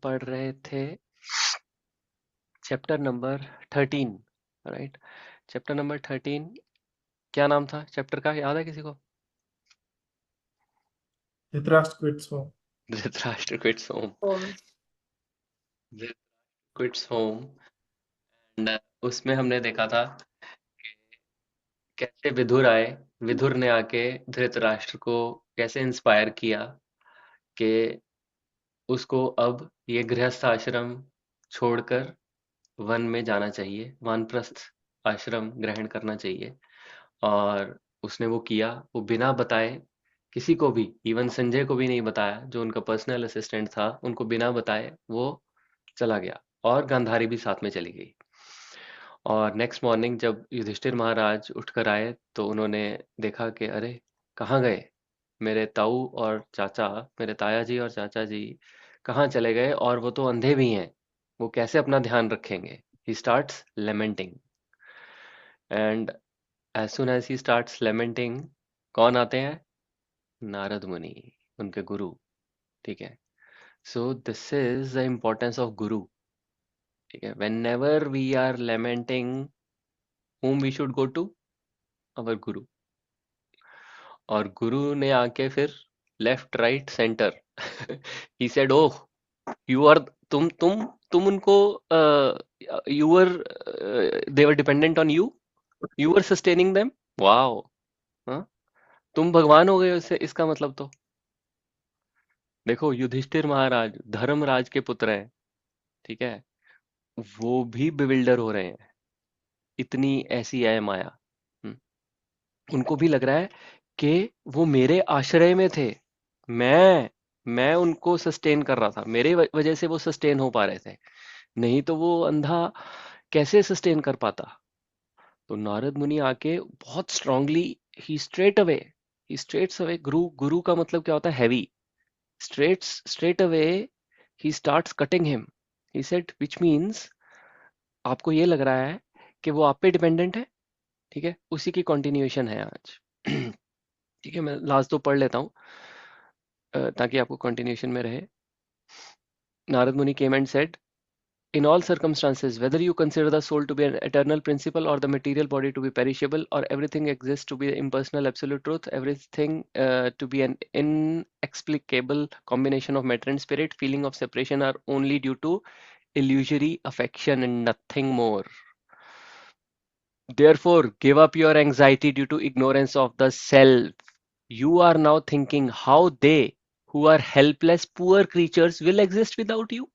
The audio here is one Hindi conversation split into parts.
पढ़ रहे थे chapter number 13, right? Chapter number 13, क्या नाम था चैप्टर का, याद है किसी को? Dhritarashtra quits home. Dhritarashtra quits home. Dhritarashtra quits home. And उसमें हमने देखा था कैसे विदुर आए। विदुर ने आके धृतराष्ट्र को कैसे इंस्पायर किया कि उसको अब ये गृहस्थ आश्रम छोड़कर वन में जाना चाहिए, वानप्रस्थ आश्रम ग्रहण करना चाहिए। और उसने वो किया, वो बिना बताए किसी को भी, इवन संजय को भी नहीं बताया, जो उनका पर्सनल असिस्टेंट था, उनको बिना बताए वो चला गया। और गांधारी भी साथ में चली गई। और नेक्स्ट मॉर्निंग जब युधिष्ठिर महाराज उठकर आए तो उन्होंने देखा कि अरे, कहाँ गए मेरे ताऊ और चाचा, मेरे ताया जी और चाचा जी कहाँ चले गए, और वो तो अंधे भी हैं, वो कैसे अपना ध्यान रखेंगे। He starts lamenting, and as soon as he starts lamenting, कौन आते हैं? नारद मुनि, उनके गुरु। ठीक है। So this is the importance of guru. ठीक है, whenever we are lamenting, whom we should go to? Our guru. और गुरु ने आके फिर left right centre he said, oh, you are, तुम उनको, you were, they were dependent on you, you were sustaining them. Wow. हाँ, तुम भगवान हो गए उससे, इसका मतलब तो देखो, युधिष्ठिर महाराज धर्मराज के पुत्र हैं। ठीक है, वो भी बिविल्डर हो रहे हैं, इतनी ऐसी है माया। हम्म, उनको भी लग रहा है कि वो मेरे आश्रय में थे, मैं उनको सस्टेन कर रहा था, मेरे वजह से वो सस्टेन हो पा रहे थे, नहीं तो वो अंधा कैसे सस्टेन कर पाता। तो नारद मुनि आके बहुत स्ट्रांगली, ही स्ट्रेट्स अवे, गुरु, गुरु का मतलब क्या होता है? Heavy. Straight away he starts cutting him. He said, which means आपको ये लग रहा है कि वो आप पे डिपेंडेंट है। ठीक है, उसी की कंटिन्यूएशन है आज। ठीक है, मैं लास्ट तो पढ़ लेता हूँ, ताकि आपको कंटिन्यूएशन में रहे। नारद मुनि came and said, in all circumstances, whether you consider the soul to be an eternal principle or the material body to be perishable, or everything exists to be the impersonal absolute truth, everything to be an inexplicable combination of matter and spirit, feeling of separation are only due to illusory affection and nothing more. Therefore, give up your anxiety due to ignorance of the self. You are now thinking how they, who are helpless, poor creatures, will exist without you.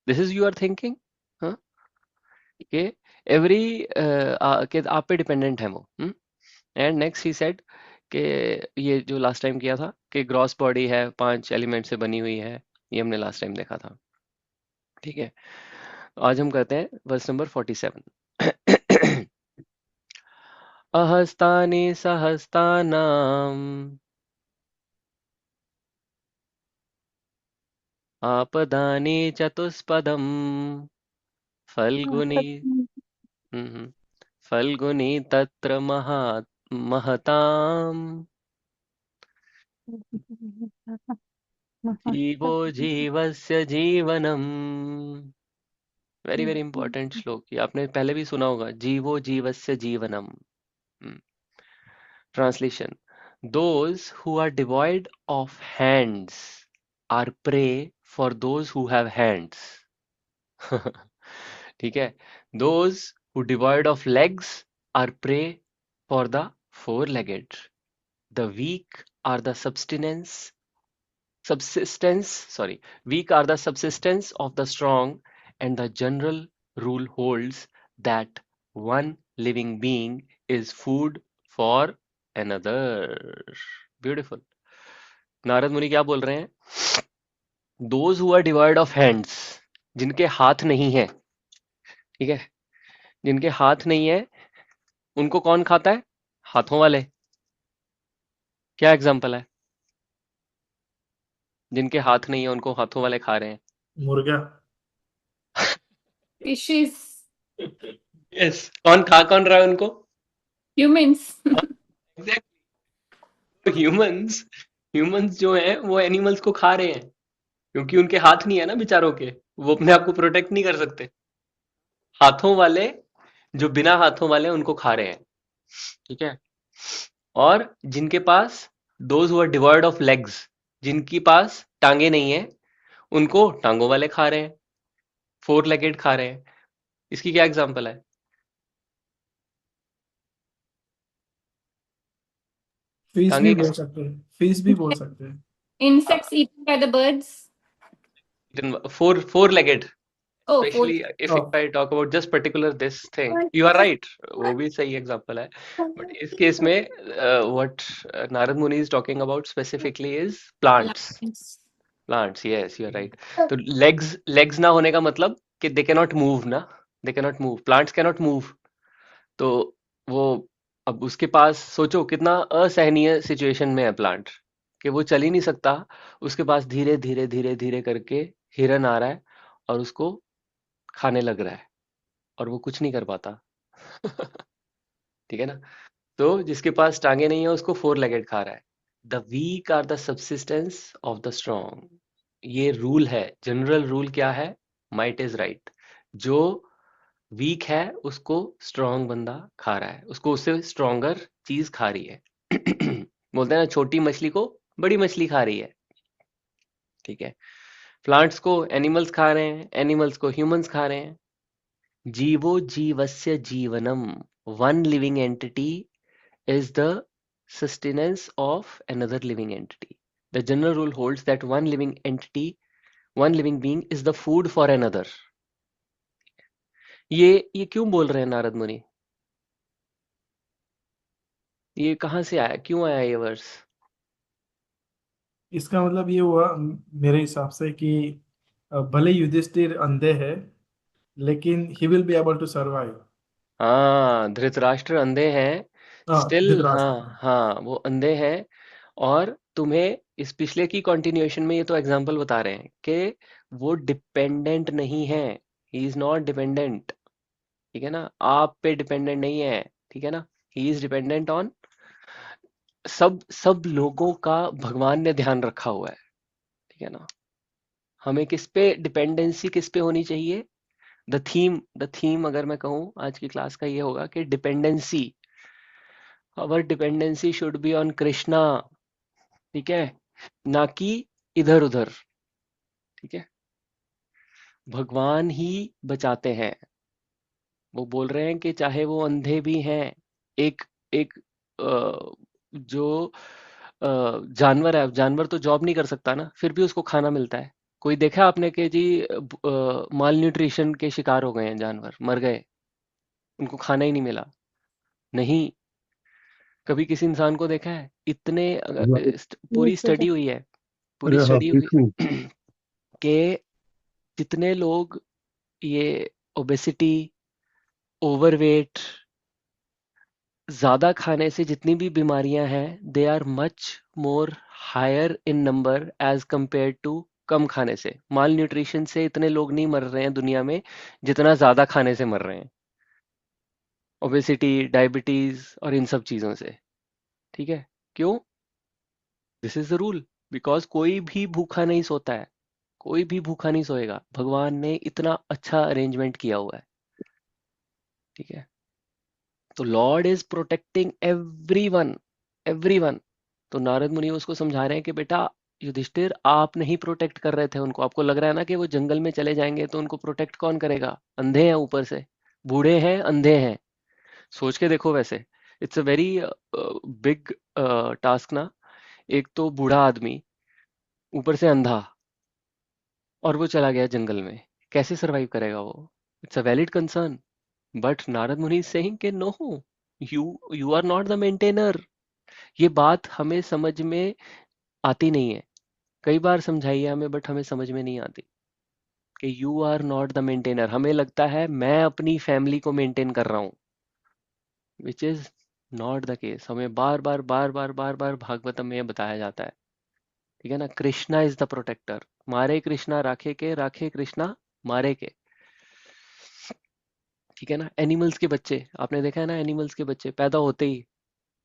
This is your thinking. हाँ, कि एवरी, कि आप पे डिपेंडेंट है वो। एंड नेक्स्ट ही सेड कि ये जो लास्ट टाइम किया था कि ग्रॉस बॉडी है, 5 एलिमेंट से बनी हुई है, ये हमने लास्ट टाइम देखा था। ठीक है, आज हम करते हैं वर्स नंबर 47। अहस्तानि सहस्तानाम आपदानि चतुष्पदम् फल्गुनी। हम्म, फल्गुनी तत्र महताम् जीवो जीवस्य जीवनम्। वेरी वेरी इंपॉर्टेंट श्लोक, ये आपने पहले भी सुना होगा, जीवो जीवस्य जीवनम। Translation, those who are devoid of hands are prey for those who have hands. ठीक है, those who devoid of legs are prey for the four legged. The weak are the subsistence, sorry, weak are the subsistence of the strong, and the general rule holds that one living being is food for another. Beautiful. Narad Muni क्या बोल रहे हैं? Those who are devoid of hands, जिनके हाथ नहीं है, ठीक है, जिनके हाथ नहीं है, उनको कौन खाता है? हाथों वाले। क्या एग्जाम्पल है? जिनके हाथ नहीं है उनको हाथों वाले खा रहे हैं। मुर्गा। Fishes, यस, कौन खा कौन रहा है उनको? humans. एग्जैक्टली, ह्यूमंस, ह्यूमंस जो है वो एनिमल्स को खा रहे हैं। क्योंकि उनके हाथ नहीं है ना बेचारों के, वो अपने आप को प्रोटेक्ट नहीं कर सकते। हाथों वाले, जो बिना हाथों वाले उनको खा रहे हैं। ठीक है। और जिनके पास, those who are devoid of legs, जिनके पास टांगे नहीं है, उनको टांगों वाले खा रहे हैं, फोर लेगेड खा रहे हैं। इसकी क्या एग्जांपल है? फिश भी टांगे बोल सकते हैं, फिश भी बोल सकते हैं। Insects eaten by the birds. Four legged, Oh, four. Specially if हाँ, I talk about just particular this thing, you are right, वो भी सही एग्जांपल है। बट इस केस में what Narad Muni is talking about specifically is plants. Plants. Plants, yes you are right. तो लेग्स लेग्स ना होने का मतलब कि दे कैनॉट मूव ना, they cannot move, plants cannot move. तो वो, अब उसके पास सोचो कितना असहनीय सिचुएशन में है प्लांट, कि वो चल ही नहीं सकता, उसके पास धीरे धीरे धीरे धीरे करके हिरन आ रहा है और उसको खाने लग रहा है, और वो कुछ नहीं कर पाता। ठीक है ना। तो जिसके पास टांगे नहीं है उसको फोर लेगेड खा रहा है। The weak are the subsistence of the strong, ये रूल है, जनरल रूल क्या है? Might is right. जो वीक है उसको स्ट्रांग बंदा खा रहा है, उसको उससे स्ट्रॉन्गर चीज खा रही है। बोलते हैं ना, छोटी मछली को बड़ी मछली खा रही है। ठीक है। प्लांट्स को एनिमल्स खा रहे हैं, एनिमल्स को ह्यूमंस खा रहे हैं। जीवो जीवस्य जीवनम, one living entity is the sustenance of another living entity. The general rule holds that one living entity, one living being is the food for another. ये क्यों बोल रहे हैं नारद मुनि? ये कहाँ से आया, क्यों आया ये वर्स? इसका मतलब ये हुआ मेरे हिसाब से कि भले युधिष्ठिर अंधे है, लेकिन he will be able to survive. हाँ, धृतराष्ट्र अंधे हैं, हाँ, स्टिल, धृतराष्ट्र। हाँ हाँ, वो अंधे हैं। और तुम्हें इस पिछले की कंटिन्यूएशन में ये तो एग्जाम्पल बता रहे हैं कि वो डिपेंडेंट नहीं है, ही इज नॉट डिपेंडेंट। ठीक है ना, आप पे डिपेंडेंट नहीं है। ठीक है ना, ही इज डिपेंडेंट ऑन, सब सब लोगों का भगवान ने ध्यान रखा हुआ है। ठीक है ना। हमें किस पे डिपेंडेंसी, किस पे होनी चाहिए? द थीम अगर मैं कहूँ आज की क्लास का ये होगा कि dependency, our dependency should be on Krishna. ठीक है, ना कि इधर उधर। ठीक है, भगवान ही बचाते हैं। वो बोल रहे हैं कि चाहे वो अंधे भी हैं, एक एक जो जानवर है, जानवर तो जॉब नहीं कर सकता ना, फिर भी उसको खाना मिलता है। कोई देखा आपने कि जी माल न्यूट्रिशन के शिकार हो गए हैं, जानवर मर गए, उनको खाना ही नहीं मिला? नहीं। कभी किसी इंसान को देखा है इतने पूरी स्टडी हुई है, पूरी अरे हाँ, स्टडी हुई बिल्कुल। कि जितने लोग ये ओबेसिटी, ओवरवेट, ज्यादा खाने से जितनी भी बीमारियां हैं, they are much more higher in number as compare to कम खाने से। माल न्यूट्रिशन से इतने लोग नहीं मर रहे हैं दुनिया में जितना ज्यादा खाने से मर रहे हैं, ओबेसिटी, डायबिटीज और इन सब चीजों से। ठीक है। क्यों? This is the rule. Because कोई भी भूखा नहीं सोता है, कोई भी भूखा नहीं सोएगा, भगवान ने इतना अच्छा अरेंजमेंट किया हुआ है। ठीक है। तो Lord is protecting everyone, everyone. तो नारद मुनि उसको समझा रहे हैं कि बेटा युधिष्ठिर, आप नहीं प्रोटेक्ट कर रहे थे उनको। आपको लग रहा है ना कि वो जंगल में चले जाएंगे तो उनको प्रोटेक्ट कौन करेगा? अंधे हैं, ऊपर से बूढ़े हैं, अंधे हैं। सोच के देखो, वैसे it's a very big task ना। एक तो बूढ़ा आदमी, ऊपर से अंधा, और वो चला गया जंगल में, कैसे सरवाइव करेगा वो? It's a valid concern. But Narad Muni is saying कि no, you you are not the maintainer. ये बात हमें समझ में आती नहीं है। कई बार समझाई है हमें, बट हमें समझ में नहीं आती कि you are not the maintainer. हमें लगता है मैं अपनी फैमिली को मेंटेन कर रहा हूँ, विच इज नॉट द केस। हमें बार बार बार बार बार बार भागवतम में ये बताया जाता है। ठीक है ना, कृष्णा इज द प्रोटेक्टर। मारे कृष्णा राखे के, राखे कृष्णा मारे के। ठीक है ना। एनिमल्स के बच्चे, आपने देखा है ना, एनिमल्स के बच्चे पैदा होते ही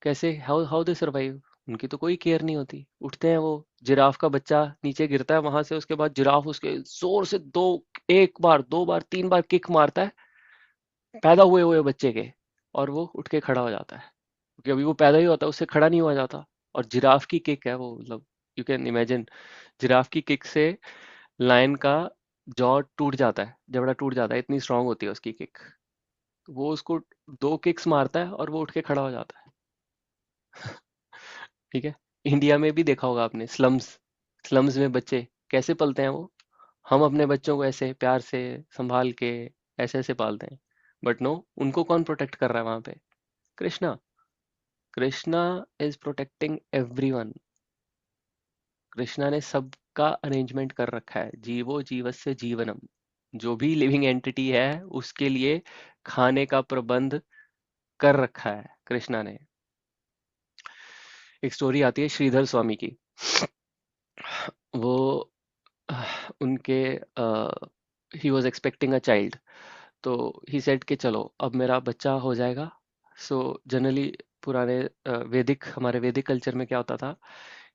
कैसे, हाउ हाउ दे सर्वाइव? उनकी तो कोई केयर नहीं होती। उठते हैं वो, जिराफ का बच्चा नीचे गिरता है वहां से, उसके बाद जिराफ उसके जोर से दो, एक बार, दो बार, तीन बार किक मारता है पैदा हुए हुए बच्चे के, और वो उठ के खड़ा हो जाता है, क्योंकि अभी वो पैदा ही होता है, उससे खड़ा नहीं हुआ जाता। और जिराफ की किक है वो, मतलब यू कैन इमेजिन, जिराफ की किक से लायन का जॉ टूट जाता है, जबड़ा टूट जाता है, इतनी स्ट्रांग होती है उसकी किक। वो उसको दो किक्स मारता है और वो उठ के खड़ा हो जाता है। ठीक है। इंडिया में भी देखा होगा आपने, स्लम्स, स्लम्स में बच्चे कैसे पलते हैं वो। हम अपने बच्चों को ऐसे प्यार से संभाल के ऐसे ऐसे पालते हैं, बट नो, उनको कौन प्रोटेक्ट कर रहा है वहां पे? Krishna. Krishna is protecting everyone. Krishna ने सबका अरेंजमेंट कर रखा है, जीवो जीवस्य जीवनम। जो भी लिविंग एंटिटी है उसके लिए खाने का प्रबंध कर रखा है कृष्णा ने। एक स्टोरी आती है श्रीधर स्वामी की। वो उनके he was expecting a child, तो ही सेड कि चलो अब मेरा बच्चा हो जाएगा। सो जनरली पुराने वैदिक, हमारे वैदिक कल्चर में क्या होता था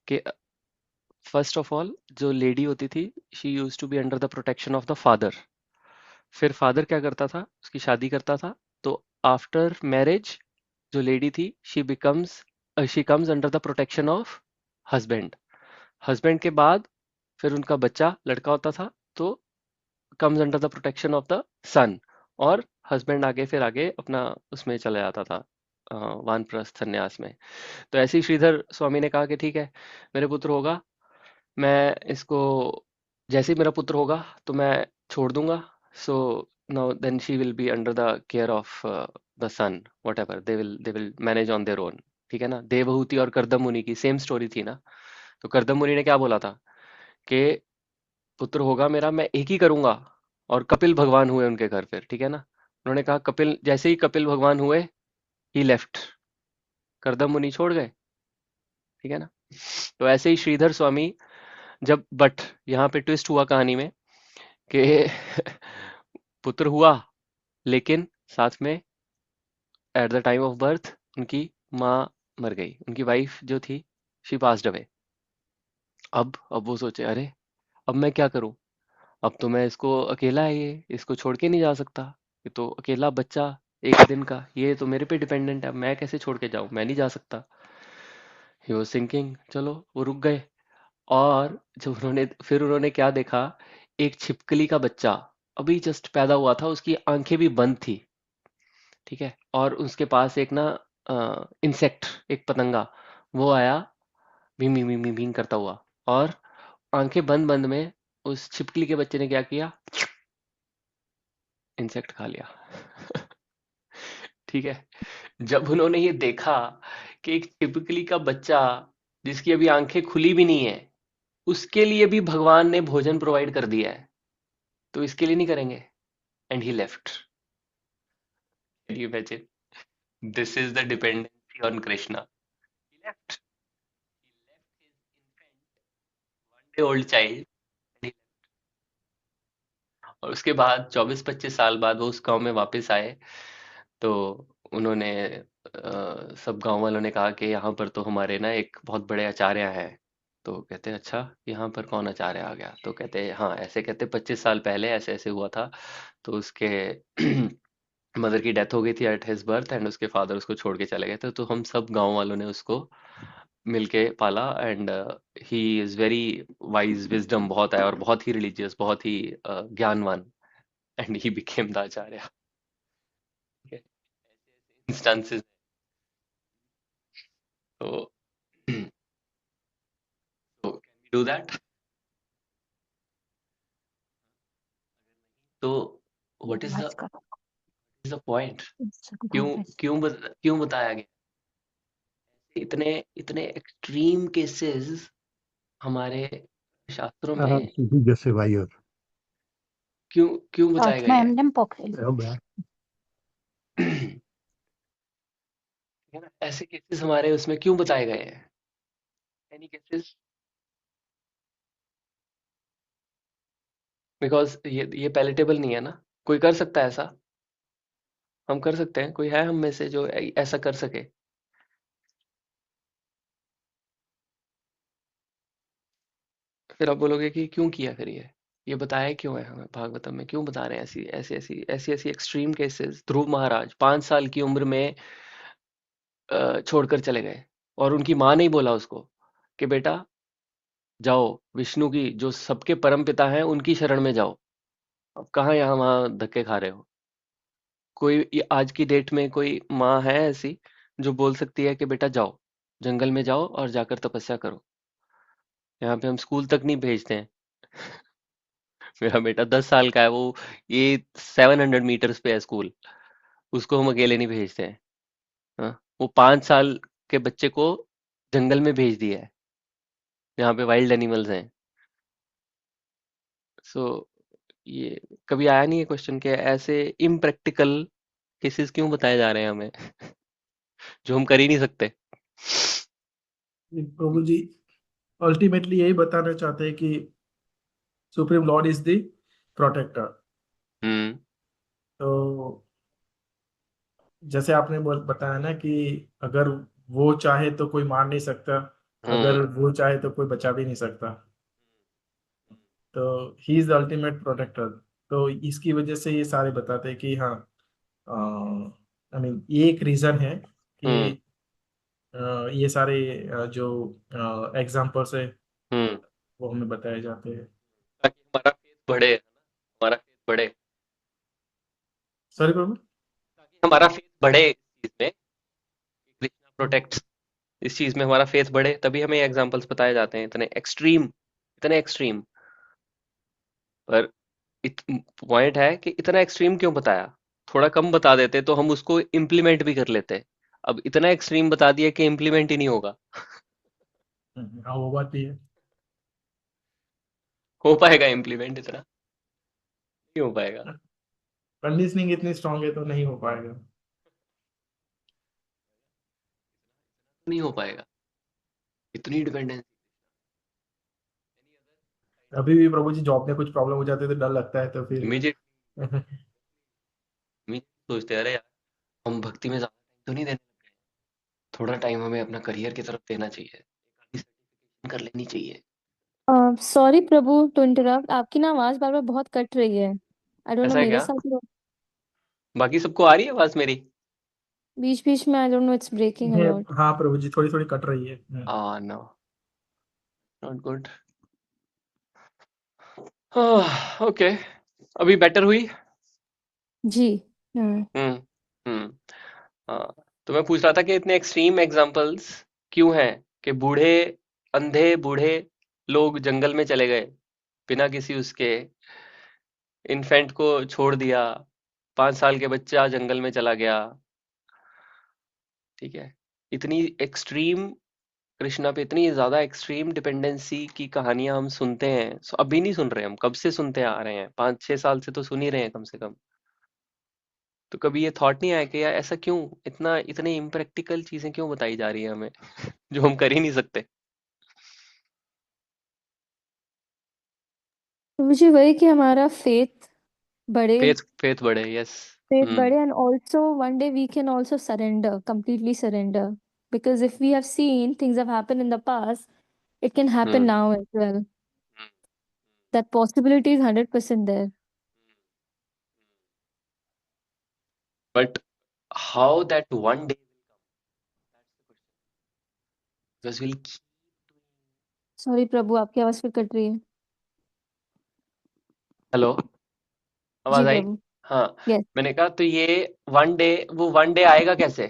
कि फर्स्ट ऑफ ऑल जो लेडी होती थी, she use to be under the protection of the father. फिर फादर क्या करता था, उसकी शादी करता था, तो आफ्टर मैरिज जो लेडी थी, she comes under the protection of husband. Husband के बाद फिर उनका बच्चा लड़का होता था, तो comes under the protection of the son. और हस्बैंड आगे फिर आगे अपना उसमें चला जाता था, वानप्रस्थ संन्यास में। तो ऐसे ही श्रीधर स्वामी ने कहा कि ठीक है, मेरे पुत्र होगा, मैं इसको, जैसे ही मेरा पुत्र होगा तो मैं छोड़ दूंगा। So now then she will be under the care of the son, whatever, they will manage on their own. ठीक है ना। देवहूति और करदम मुनि की सेम स्टोरी थी ना। तो करदम मुनि ने क्या बोला था कि पुत्र होगा मेरा, मैं एक ही करूंगा। और कपिल भगवान हुए उनके घर फिर, ठीक है ना। उन्होंने कहा, कपिल जैसे ही कपिल भगवान हुए, ही लेफ्ट, करदम मुनि छोड़ गए। ठीक है ना। तो ऐसे ही श्रीधर स्वामी, जब बट यहाँ पे ट्विस्ट हुआ कहानी में कि पुत्र हुआ, लेकिन साथ में at the time of birth उनकी माँ मर गई, उनकी वाइफ जो थी, शी पास्ड अवे। अब वो सोचे, अरे अब मैं क्या करूं? अब तो मैं इसको, अकेला है ये, इसको छोड़ के नहीं जा सकता। ये तो अकेला बच्चा, एक दिन का, ये तो मेरे पे डिपेंडेंट है, मैं कैसे छोड़ के जाऊं, मैं नहीं जा सकता। ही वाज थिंकिंग, चलो वो रुक गए। और जब उन्होंने क्या देखा, एक छिपकली का बच्चा अभी जस्ट पैदा हुआ था, उसकी आंखें भी बंद थी। ठीक है। और उसके पास एक ना इंसेक्ट, एक पतंगा, वो आया, भीं भीं भीं भीं भीं करता हुआ, और आंखें बंद बंद में उस छिपकली के बच्चे ने क्या किया, इंसेक्ट खा लिया। ठीक है। जब उन्होंने ये देखा कि एक छिपकली का बच्चा, जिसकी अभी आंखें खुली भी नहीं है, उसके लिए भी भगवान ने भोजन प्रोवाइड कर दिया है, तो इसके लिए नहीं करेंगे? And he left. Can you imagine? This is the dependency on Krishna. He left, one day old child. और उसके बाद 24-25 साल बाद वो उस गांव में वापस आए। तो उन्होंने सब गांव वालों ने कहा कि यहाँ पर तो हमारे ना एक बहुत बड़े आचार्य हैं। तो कहते हैं, अच्छा यहाँ पर कौन आचार्य आ गया? तो कहते हैं, हाँ ऐसे, कहते 25 साल पहले ऐसे ऐसे हुआ था। तो उसके मदर की डेथ हो गई थी एट हिज बर्थ, एंड उसके फादर उसको छोड़ के चले गए थे, तो हम सब गांव वालों ने उसको मिलके पाला। And he is very wise, wisdom बहुत है, और बहुत ही रिलीजियस, बहुत ही ज्ञानवान। And he became the Acharya. Instances. तो तो कैन वी डू दैट? तो व्हाट आज का इज द पॉइंट? क्यों, Instagram क्यों बताया गया इतने इतने एक्सट्रीम केसेस हमारे शास्त्रों में? Sufi जैसे भाई और क्यों क्यों बताए गए हैं? Atmaemnem Pokhel. अब ठीक है ना, ऐसे केसेस हमारे उसमें क्यों बताए गए हैं? Any cases? बिकॉज ये पैलेटेबल नहीं है ना। कोई कर सकता है ऐसा? हम कर सकते हैं? कोई है हम में से जो ऐसा कर सके? फिर आप बोलोगे कि क्यों किया फिर ये बताया क्यों है हमें भागवतम में, क्यों बता रहे हैं ऐसी एक्सट्रीम केसेस। ध्रुव महाराज 5 साल की उम्र में छोड़कर चले गए, और उनकी माँ ने ही बोला उसको कि बेटा जाओ, विष्णु की जो सबके परम पिता हैं उनकी शरण में जाओ। अब कहाँ यहाँ वहाँ धक्के खा रहे हो। कोई आज की डेट में कोई माँ है ऐसी जो बोल सकती है कि बेटा जाओ, जंगल में जाओ और जाकर तपस्या करो। यहाँ पे हम स्कूल तक नहीं भेजते हैं। मेरा बेटा 10 साल का है, वो ये 700 मीटर्स पे है स्कूल, उसको हम अकेले नहीं भेजते हैं। हाँ, वो 5 साल के बच्चे को जंगल में भेज दिया है, जहाँ पे वाइल्ड एनिमल्स हैं। सो ये कभी आया नहीं है क्वेश्चन के ऐसे इम्प्रैक्टिकल केसेस क्यों बताए जा रहे हैं हमें, जो हम कर ही नहीं सकते। प्रभु जी अल्टीमेटली यही बताना चाहते हैं कि supreme lord is the protector. Hmm. तो जैसे आपने बताया ना कि अगर वो चाहे तो कोई मार नहीं सकता, हम्म। अगर वो चाहे तो कोई बचा भी नहीं सकता। तो he is the ultimate protector. तो इसकी वजह से ये सारे बताते हैं कि हाँ, आई मीन ये एक रीजन है हम्म। कि ये सारे जो एग्जाम्पल्स है हम्म। वो हमें बताए जाते हैं। ताकि हमारा फेथ बढ़े, है ना, हमारा फेथ बढ़े, सॉरी प्रभु। ताकि हमारा फेथ बढ़े इस चीज में, कृष्णा प्रोटेक्ट्स, इस चीज में हमारा फेथ बढ़े, तभी हमें एग्जांपल्स बताए जाते हैं इतने एक्सट्रीम, इतने एक्सट्रीम। पर पॉइंट है कि इतना एक्सट्रीम क्यों बताया, थोड़ा कम बता देते तो हम उसको इम्प्लीमेंट भी कर लेते। अब इतना एक्सट्रीम बता दिया कि इम्प्लीमेंट ही नहीं होगा। हाँ वो बात भी है। हो पाएगा इम्प्लीमेंट? इतना नहीं हो पाएगा। कंडीशनिंग इतनी स्ट्रांग है तो नहीं हो पाएगा। नहीं हो पाएगा, इतनी डिपेंडेंसी। अभी भी प्रभु जी जॉब में कुछ प्रॉब्लम हो जाती है तो डर लगता है तो फिर इमीडिएट सोचते हैं, अरे यार हम भक्ति में ज्यादा टाइम तो नहीं देने लग गए, थोड़ा टाइम हमें अपना करियर की तरफ देना चाहिए, सर्टिफिकेशन कर लेनी चाहिए। सॉरी प्रभु टू इंटरप्ट, आपकी ना आवाज बार बार बहुत कट रही है। आई डोंट नो ऐसा है मेरे क्या? साथ ही बाकी सबको आ रही है आवाज मेरी? बीच बीच में, I don't know, it's breaking a lot. हाँ प्रभु जी थोड़ी थोड़ी कट रही है। No, not good. ओके, अभी बेटर हुई? जी। हम्म। हम्म। हम्म। हाँ, तो मैं पूछ रहा था कि इतने एक्सट्रीम एग्जांपल्स क्यों हैं कि बूढ़े, अंधे बूढ़े लोग जंगल में चले गए बिना किसी उसके, इन्फेंट को छोड़ दिया, 5 साल के बच्चा जंगल में चला गया। ठीक है, इतनी एक्सट्रीम कृष्णा पे, इतनी ज्यादा एक्सट्रीम डिपेंडेंसी की कहानियां हम सुनते हैं। अभी नहीं सुन रहे, हम कब से सुनते आ रहे हैं, 5-6 साल से तो सुन ही रहे हैं कम से कम। तो कभी ये थॉट नहीं आया कि यार ऐसा क्यों, इतना इतने इम्प्रैक्टिकल चीजें क्यों बताई जा रही है हमें, जो हम कर ही नहीं सकते। तो मुझे वही कि हमारा फेथ बढ़े, फेथ फेथ बढ़े, यस। faith हम्म। बढ़े, and also one day we can also surrender, completely surrender, because if we have seen things have happened in the past, it can happen hmm. now as well. That possibility is 100% there. But how that one day, because will. Sorry Prabhu, आपकी आवाज फिर कट रही है। हेलो, जी आवाज आई? प्रभु। हाँ, यस, मैंने कहा तो ये वन डे, वो वन डे आएगा कैसे?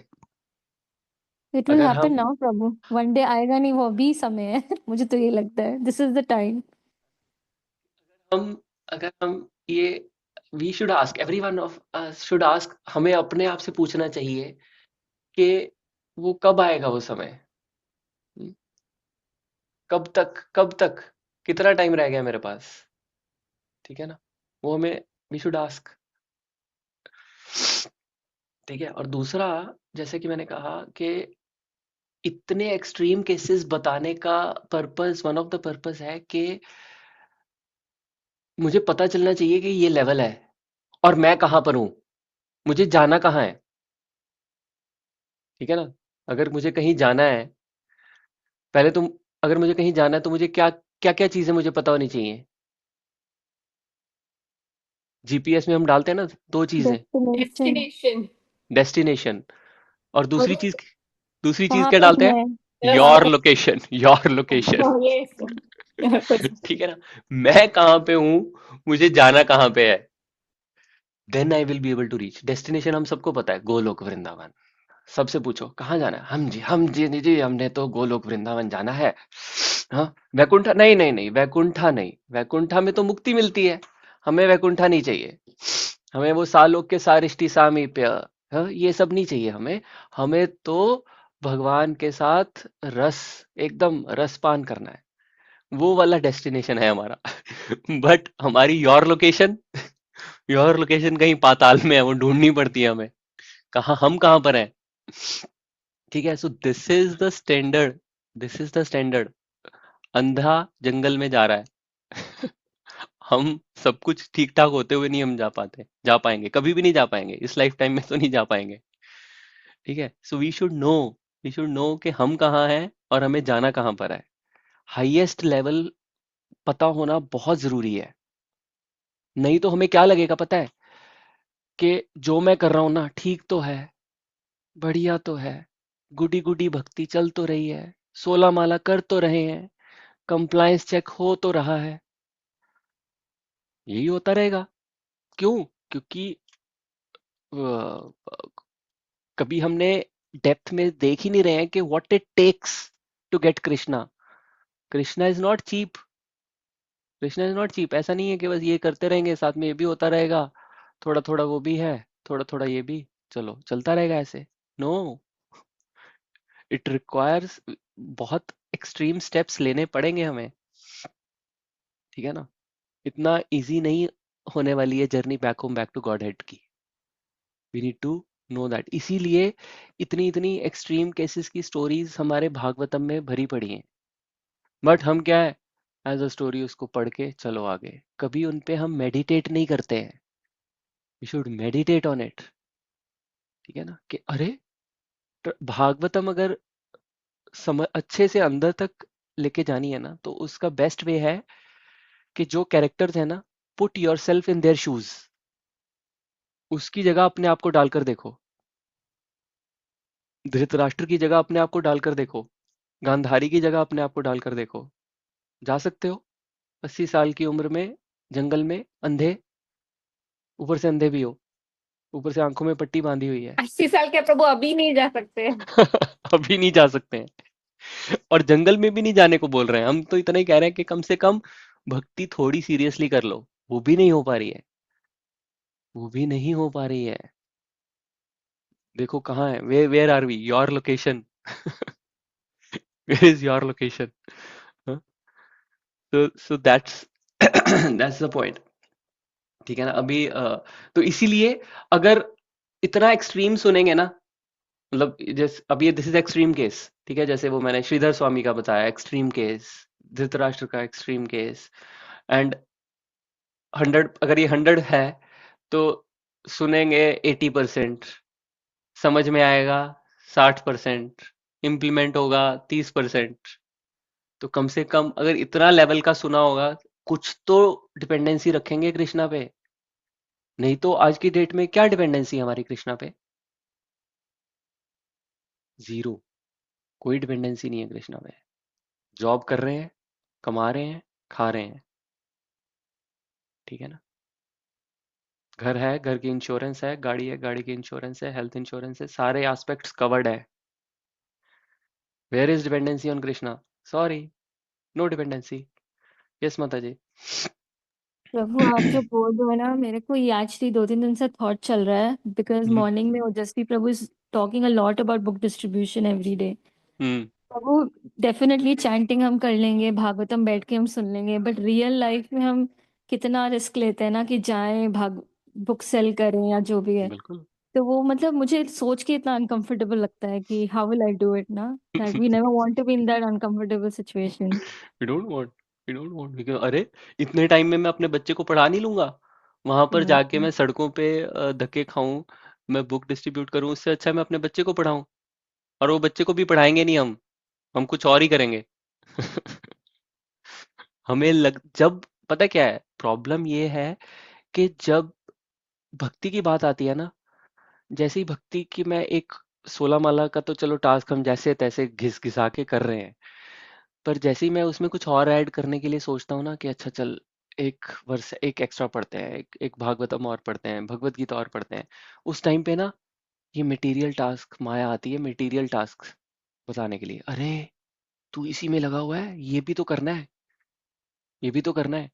इट विल अगर हैपन हम नाउ प्रभु। वन डे आएगा नहीं, वो अभी समय है। मुझे तो ये लगता है दिस इज द टाइम। हम अगर हम ये, we should ask, every one of us should ask, हमें अपने आप से पूछना चाहिए कि वो कब आएगा वो समय। हम्म, कब तक कितना टाइम रह गया मेरे पास? ठीक है ना, वो हमें, वी शुड आस्क। ठीक है, और दूसरा, जैसे कि मैंने कहा कि इतने एक्सट्रीम केसेस बताने का purpose, one of the purpose है कि मुझे पता चलना चाहिए कि ये लेवल है और मैं कहाँ पर हूँ, मुझे जाना कहाँ है। ठीक है ना, अगर मुझे कहीं जाना है, पहले तुम, अगर मुझे कहीं जाना है तो मुझे क्या क्या क्या चीजें मुझे पता होनी चाहिए? जीपीएस में हम डालते हैं ना दो चीजें, डेस्टिनेशन, डेस्टिनेशन डेस्टिनेशन, और और दूसरी चीज कहाँ क्या पे डालते हैं? है। योर रास्ता। Location, your location. यस। ठीक है ना? मैं कहाँ पे हूँ, मुझे जाना कहाँ पे है, then I will be able to reach destination. हम सबको पता है, गोलोक वृंदावन। सबसे पूछो कहाँ जाना है, हम जी हमने तो गोलोक वृंदावन जाना है। हाँ, वैकुंठा नहीं, नहीं, नहीं, वैकुंठा नहीं, वैकुंठा में तो मुक्ति मिलती है, हमें वैकुंठा नहीं चाहिए। हमें वो सालोक के सारिष्टि सामीप्य, हाँ, ये सब नहीं चाहिए हमें। हमें तो भगवान के साथ रस, एकदम रसपान करना है, वो वाला डेस्टिनेशन है हमारा। बट हमारी योर लोकेशन कहीं पाताल में है, वो ढूंढनी पड़ती है हमें, कहाँ हम कहाँ पर हैं। ठीक है, so this is the standard. अंधा जंगल में जा रहा है। हम सब कुछ ठीक ठाक होते हुए नहीं हम जा पाएंगे, कभी भी नहीं जा पाएंगे, इस लाइफ टाइम में तो नहीं जा पाएंगे। ठीक है, सो वी शुड नो कि हम कहाँ हैं और हमें जाना कहाँ पर है। हाईएस्ट लेवल पता होना बहुत जरूरी है। नहीं तो हमें क्या लगेगा पता है, कि जो मैं कर रहा हूं ना ठीक तो है, बढ़िया तो है, गुडी गुडी भक्ति चल तो रही है, 16 माला कर तो रहे हैं, कंप्लायंस चेक हो तो रहा है, यही होता रहेगा। क्यों? क्योंकि अ, कभी हमने डेप्थ में देख ही नहीं रहे हैं कि what it takes to get Krishna. Krishna is not cheap, Krishna is not cheap. ऐसा नहीं है कि बस ये करते रहेंगे, साथ में ये भी होता रहेगा, थोड़ा थोड़ा वो भी है, थोड़ा थोड़ा ये भी, चलो चलता रहेगा ऐसे। नो, इट रिक्वायर्स बहुत एक्सट्रीम स्टेप्स लेने पड़ेंगे हमें। ठीक है ना? इतना इजी नहीं होने वाली है journey back home, back to Godhead की। We need to know that. इसीलिए इतनी इतनी एक्सट्रीम केसेस की स्टोरीज हमारे भागवतम में भरी पड़ी हैं। बट हम क्या है, एज अ स्टोरी उसको पढ़ के चलो आगे, कभी उन पे हम मेडिटेट नहीं करते हैं। We should meditate on it. ठीक है ना? कि अरे, भागवतम अगर समझ अच्छे से अंदर तक लेके जानी है ना, तो उसका बेस्ट वे है कि जो कैरेक्टर्स है ना, put your self in their shoes, उसकी जगह अपने आप को डालकर देखो। धृतराष्ट्र की जगह अपने आप को डालकर देखो, गांधारी की जगह अपने आप को डालकर देखो। जा सकते हो? 80 साल की उम्र में जंगल में अंधे, ऊपर से अंधे भी हो, ऊपर से आंखों में पट्टी बांधी हुई है। 80 साल के प्रभु अभी नहीं जा सकते। अभी नहीं जा सकते हैं, और जंगल में भी नहीं जाने को बोल रहे हैं। हम तो इतना ही कह रहे हैं कि कम से कम भक्ति थोड़ी सीरियसली कर लो। वो भी नहीं हो पा रही है, वो भी नहीं हो पा रही है। देखो कहाँ है, where are we, your location. Where is your location? So that's that's the point. ठीक है ना? अभी तो इसीलिए अगर इतना एक्सट्रीम सुनेंगे ना, मतलब जैसे अब ये दिस इज एक्सट्रीम केस, ठीक है, जैसे वो मैंने श्रीधर स्वामी का बताया एक्सट्रीम केस, धृतराष्ट्र का एक्सट्रीम केस, एंड 100, अगर ये 100 है तो सुनेंगे 80%, समझ में आएगा 60%, इम्प्लीमेंट होगा 30%। तो कम से कम अगर इतना लेवल का सुना होगा, कुछ तो डिपेंडेंसी रखेंगे कृष्णा पे। नहीं तो आज की डेट में क्या डिपेंडेंसी है हमारी कृष्णा पे? जीरो। कोई डिपेंडेंसी नहीं है कृष्णा पे। जॉब कर रहे हैं, कमा रहे हैं, खा रहे हैं। ठीक है ना? घर है, घर की इंश्योरेंस है, गाड़ी है, गाड़ी की इंश्योरेंस है, हेल्थ इंश्योरेंस है, सारे एस्पेक्ट्स कवर्ड है। Where is dependency on Krishna? Sorry, no dependency. Yes माता जी। प्रभु आप जो बोल रहे हो ना, मेरे को ये एक्चुअली 2-3 दिन से थॉट चल रहा है, बिकॉज हम्म। मॉर्निंग में Ojasvi Prabhu is talking a lot about book distribution every day. Hmm. Prabhu definitely chanting हम कर लेंगे, भागवतम बैठ के हम सुन लेंगे, बट रियल लाइफ में हम कितना रिस्क लेते हैं ना कि जाएं भाग बुक सेल करें या जो भी है। बिल्कुल। तो वो मतलब मुझे सोच के इतना अनकंफर्टेबल लगता है कि how will I do it ना, that we never want to be in that uncomfortable situation. We don't want, we don't want. अरे, इतने टाइम में मैं अपने बच्चे को पढ़ा नहीं लूंगा, वहां पर जाके मैं सड़कों पे धक्के खाऊं, मैं बुक डिस्ट्रीब्यूट करूं, उससे अच्छा मैं अपने बच्चे को पढ़ाऊं। और वो बच्चे को भी पढ़ाएंगे नहीं हम कुछ और ही करेंगे। जब पता क्या है प्रॉब्लम ये है कि जब भक्ति की बात आती है ना, जैसे ही भक्ति की मैं एक 16 माला का तो चलो टास्क हम जैसे तैसे घिस घिसा के कर रहे हैं, पर जैसे ही मैं उसमें कुछ और ऐड करने के लिए सोचता हूँ ना कि अच्छा चल एक वर्ष एक एक्स्ट्रा पढ़ते हैं, एक भागवतम और पढ़ते हैं, भगवत गीता और पढ़ते हैं, उस टाइम पे ना ये मटेरियल टास्क माया आती है, मटेरियल टास्क बताने के लिए, अरे तू इसी में लगा हुआ है, ये भी तो करना है, ये भी तो करना है।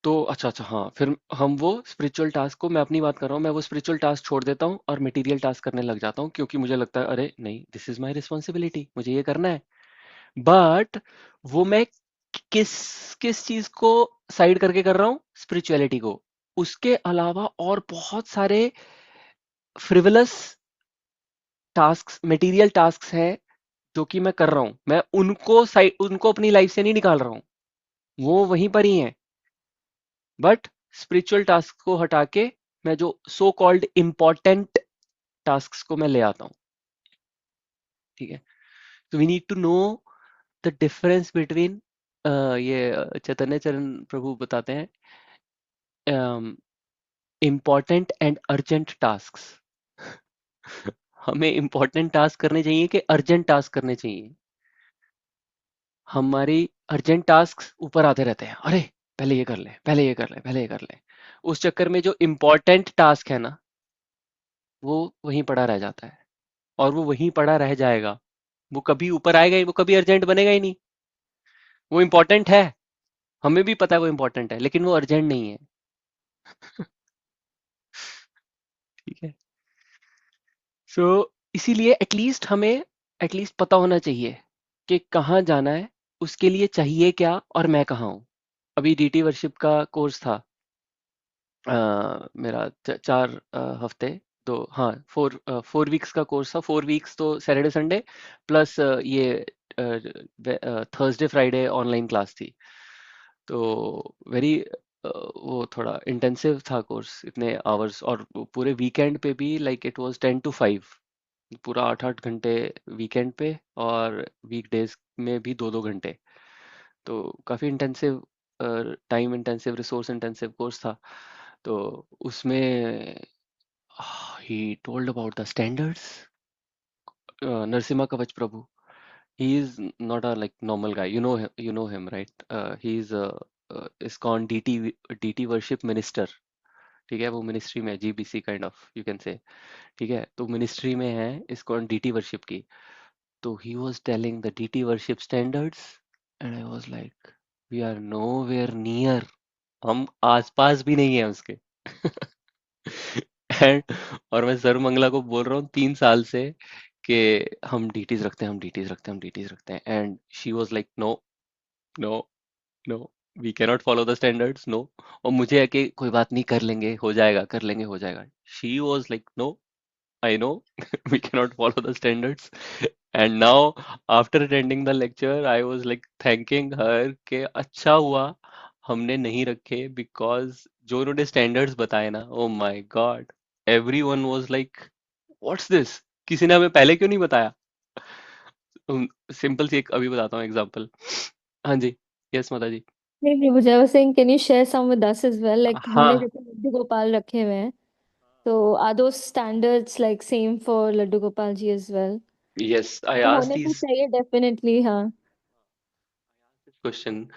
तो अच्छा अच्छा हाँ, फिर हम वो स्पिरिचुअल टास्क को, मैं अपनी बात कर रहा हूँ, मैं वो स्पिरिचुअल टास्क छोड़ देता हूँ और मटेरियल टास्क करने लग जाता हूँ, क्योंकि मुझे लगता है अरे नहीं, दिस इज माय रिस्पॉन्सिबिलिटी, मुझे ये करना है। बट वो मैं किस किस चीज को साइड करके कर रहा हूँ, स्पिरिचुअलिटी को। उसके अलावा और बहुत सारे फ्रिवलस टास्क, मटेरियल टास्क हैं जो कि मैं कर रहा हूँ, मैं उनको अपनी लाइफ से नहीं निकाल रहा हूँ, वो वहीं पर ही हैं। बट स्पिरिचुअल टास्क को हटा के मैं जो सो कॉल्ड इम्पोर्टेंट टास्क को मैं ले आता हूँ। ठीक है, तो we need to know the difference between, ये चैतन्य चरण प्रभु बताते हैं, इम्पोर्टेंट एंड अर्जेंट टास्क। हमें इम्पोर्टेंट टास्क करने चाहिए कि अर्जेंट टास्क करने चाहिए। हमारी अर्जेंट टास्क ऊपर आते रहते हैं, अरे पहले ये कर ले, पहले ये कर ले, पहले ये कर ले। उस चक्कर में जो इम्पोर्टेंट टास्क है ना, वो वहीं पड़ा रह जाता है, और वो वहीं पड़ा रह जाएगा। वो कभी ऊपर आएगा ही, वो कभी अर्जेंट बनेगा ही नहीं। वो इम्पोर्टेंट है, हमें भी पता है वो इम्पोर्टेंट है, लेकिन वो अर्जेंट नहीं है। ठीक है, सो इसीलिए एटलीस्ट हमें एटलीस्ट पता होना चाहिए कि कहाँ जाना है, उसके लिए चाहिए क्या, और मैं कहाँ हूँ। अभी डीटी वर्शिप का कोर्स था, मेरा 4 हफ्ते, दो हाँ 4 वीक्स का कोर्स था। 4 वीक्स तो सैटरडे संडे प्लस ये थर्सडे फ्राइडे ऑनलाइन क्लास थी। तो वेरी वो थोड़ा इंटेंसिव था कोर्स, इतने आवर्स, और पूरे वीकेंड पे भी लाइक इट वाज 10 to 5, पूरा 8 8 घंटे वीकेंड पे, और वीकडेज में भी 2 2 घंटे। तो काफ़ी intensive, time intensive, resource intensive course था। तो उसमें ही told about the standards, Narasimha Kavach Prabhu. He is not a like normal guy, you know him right? He is a ISKCON DT worship minister. ठीक है, वो मिनिस्ट्री में GBC kind of you can say. ठीक है, तो मिनिस्ट्री में है ISKCON DT वर्शिप की। तो he was telling the DT worship standards and I was like, we are nowhere near, हम आसपास भी नहीं है उसके। एंड और मैं सर्वमंगला को बोल रहा हूँ 3 साल से कि हम डीटीज रखते हैं, हम डीटीज रखते हैं, हम डीटीज रखते हैं, and she was like no, no, no, we can not follow the standards, no. और मुझे है कि कोई बात नहीं, कर लेंगे, हो जाएगा, कर लेंगे, हो जाएगा। She was like no, I know we cannot follow the standards. And now, after attending the lecture, I was like thanking her कि अच्छा हुआ हमने नहीं रखे, because जो उन्होंने standards बताए ना, oh my God, everyone was like, what's this? किसी ने हमें पहले क्यों नहीं बताया? सिंपल सी एक अभी बताता हूँ एग्जांपल। हाँ जी, यस माता जी। नहीं Prabhu, I was saying can you share some with us as well, like हमने हाँ, जैसे लड्डू गोपाल रखे हुए हैं, तो are those standards like same for Laddu Gopal ji as well? Yes, I तो आस्क्ड होने भी दीज चाहिए डेफिनेटली, हाँ। क्वेश्चन।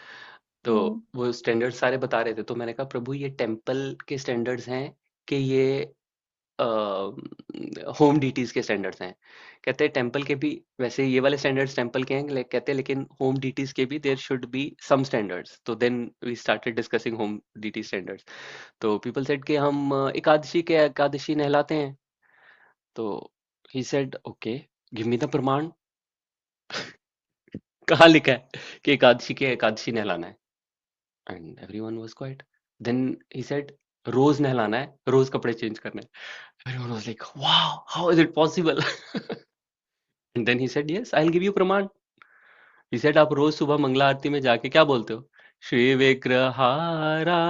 तो हम्म। वो स्टैंडर्ड सारे बता रहे थे, तो मैंने कहा प्रभु ये टेम्पल के स्टैंडर्ड्स हैं कि ये होम डीटीज के स्टैंडर्ड्स हैं? कहते हैं टेम्पल के भी, वैसे ये वाले स्टैंडर्ड्स टेम्पल के हैं, कहते हैं लेकिन होम डीटीज के भी there should be some standards. तो then we started discussing home deity standards. तो पीपल सेड कि हम एकादशी के एकादशी नहलाते हैं। तो he said okay, give me the प्रमाण। कहाँ लिखा है कि एकादशी के एकादशी नहलाना है? And everyone was quiet. Then he said रोज नहलाना है, रोज कपड़े चेंज करने हैं। Everyone was like wow, how is it possible? And then he said yes, I will give you प्रमाण। ही सेड आप रोज सुबह मंगला आरती में जाके क्या बोलते हो? श्री विग्रहाराधन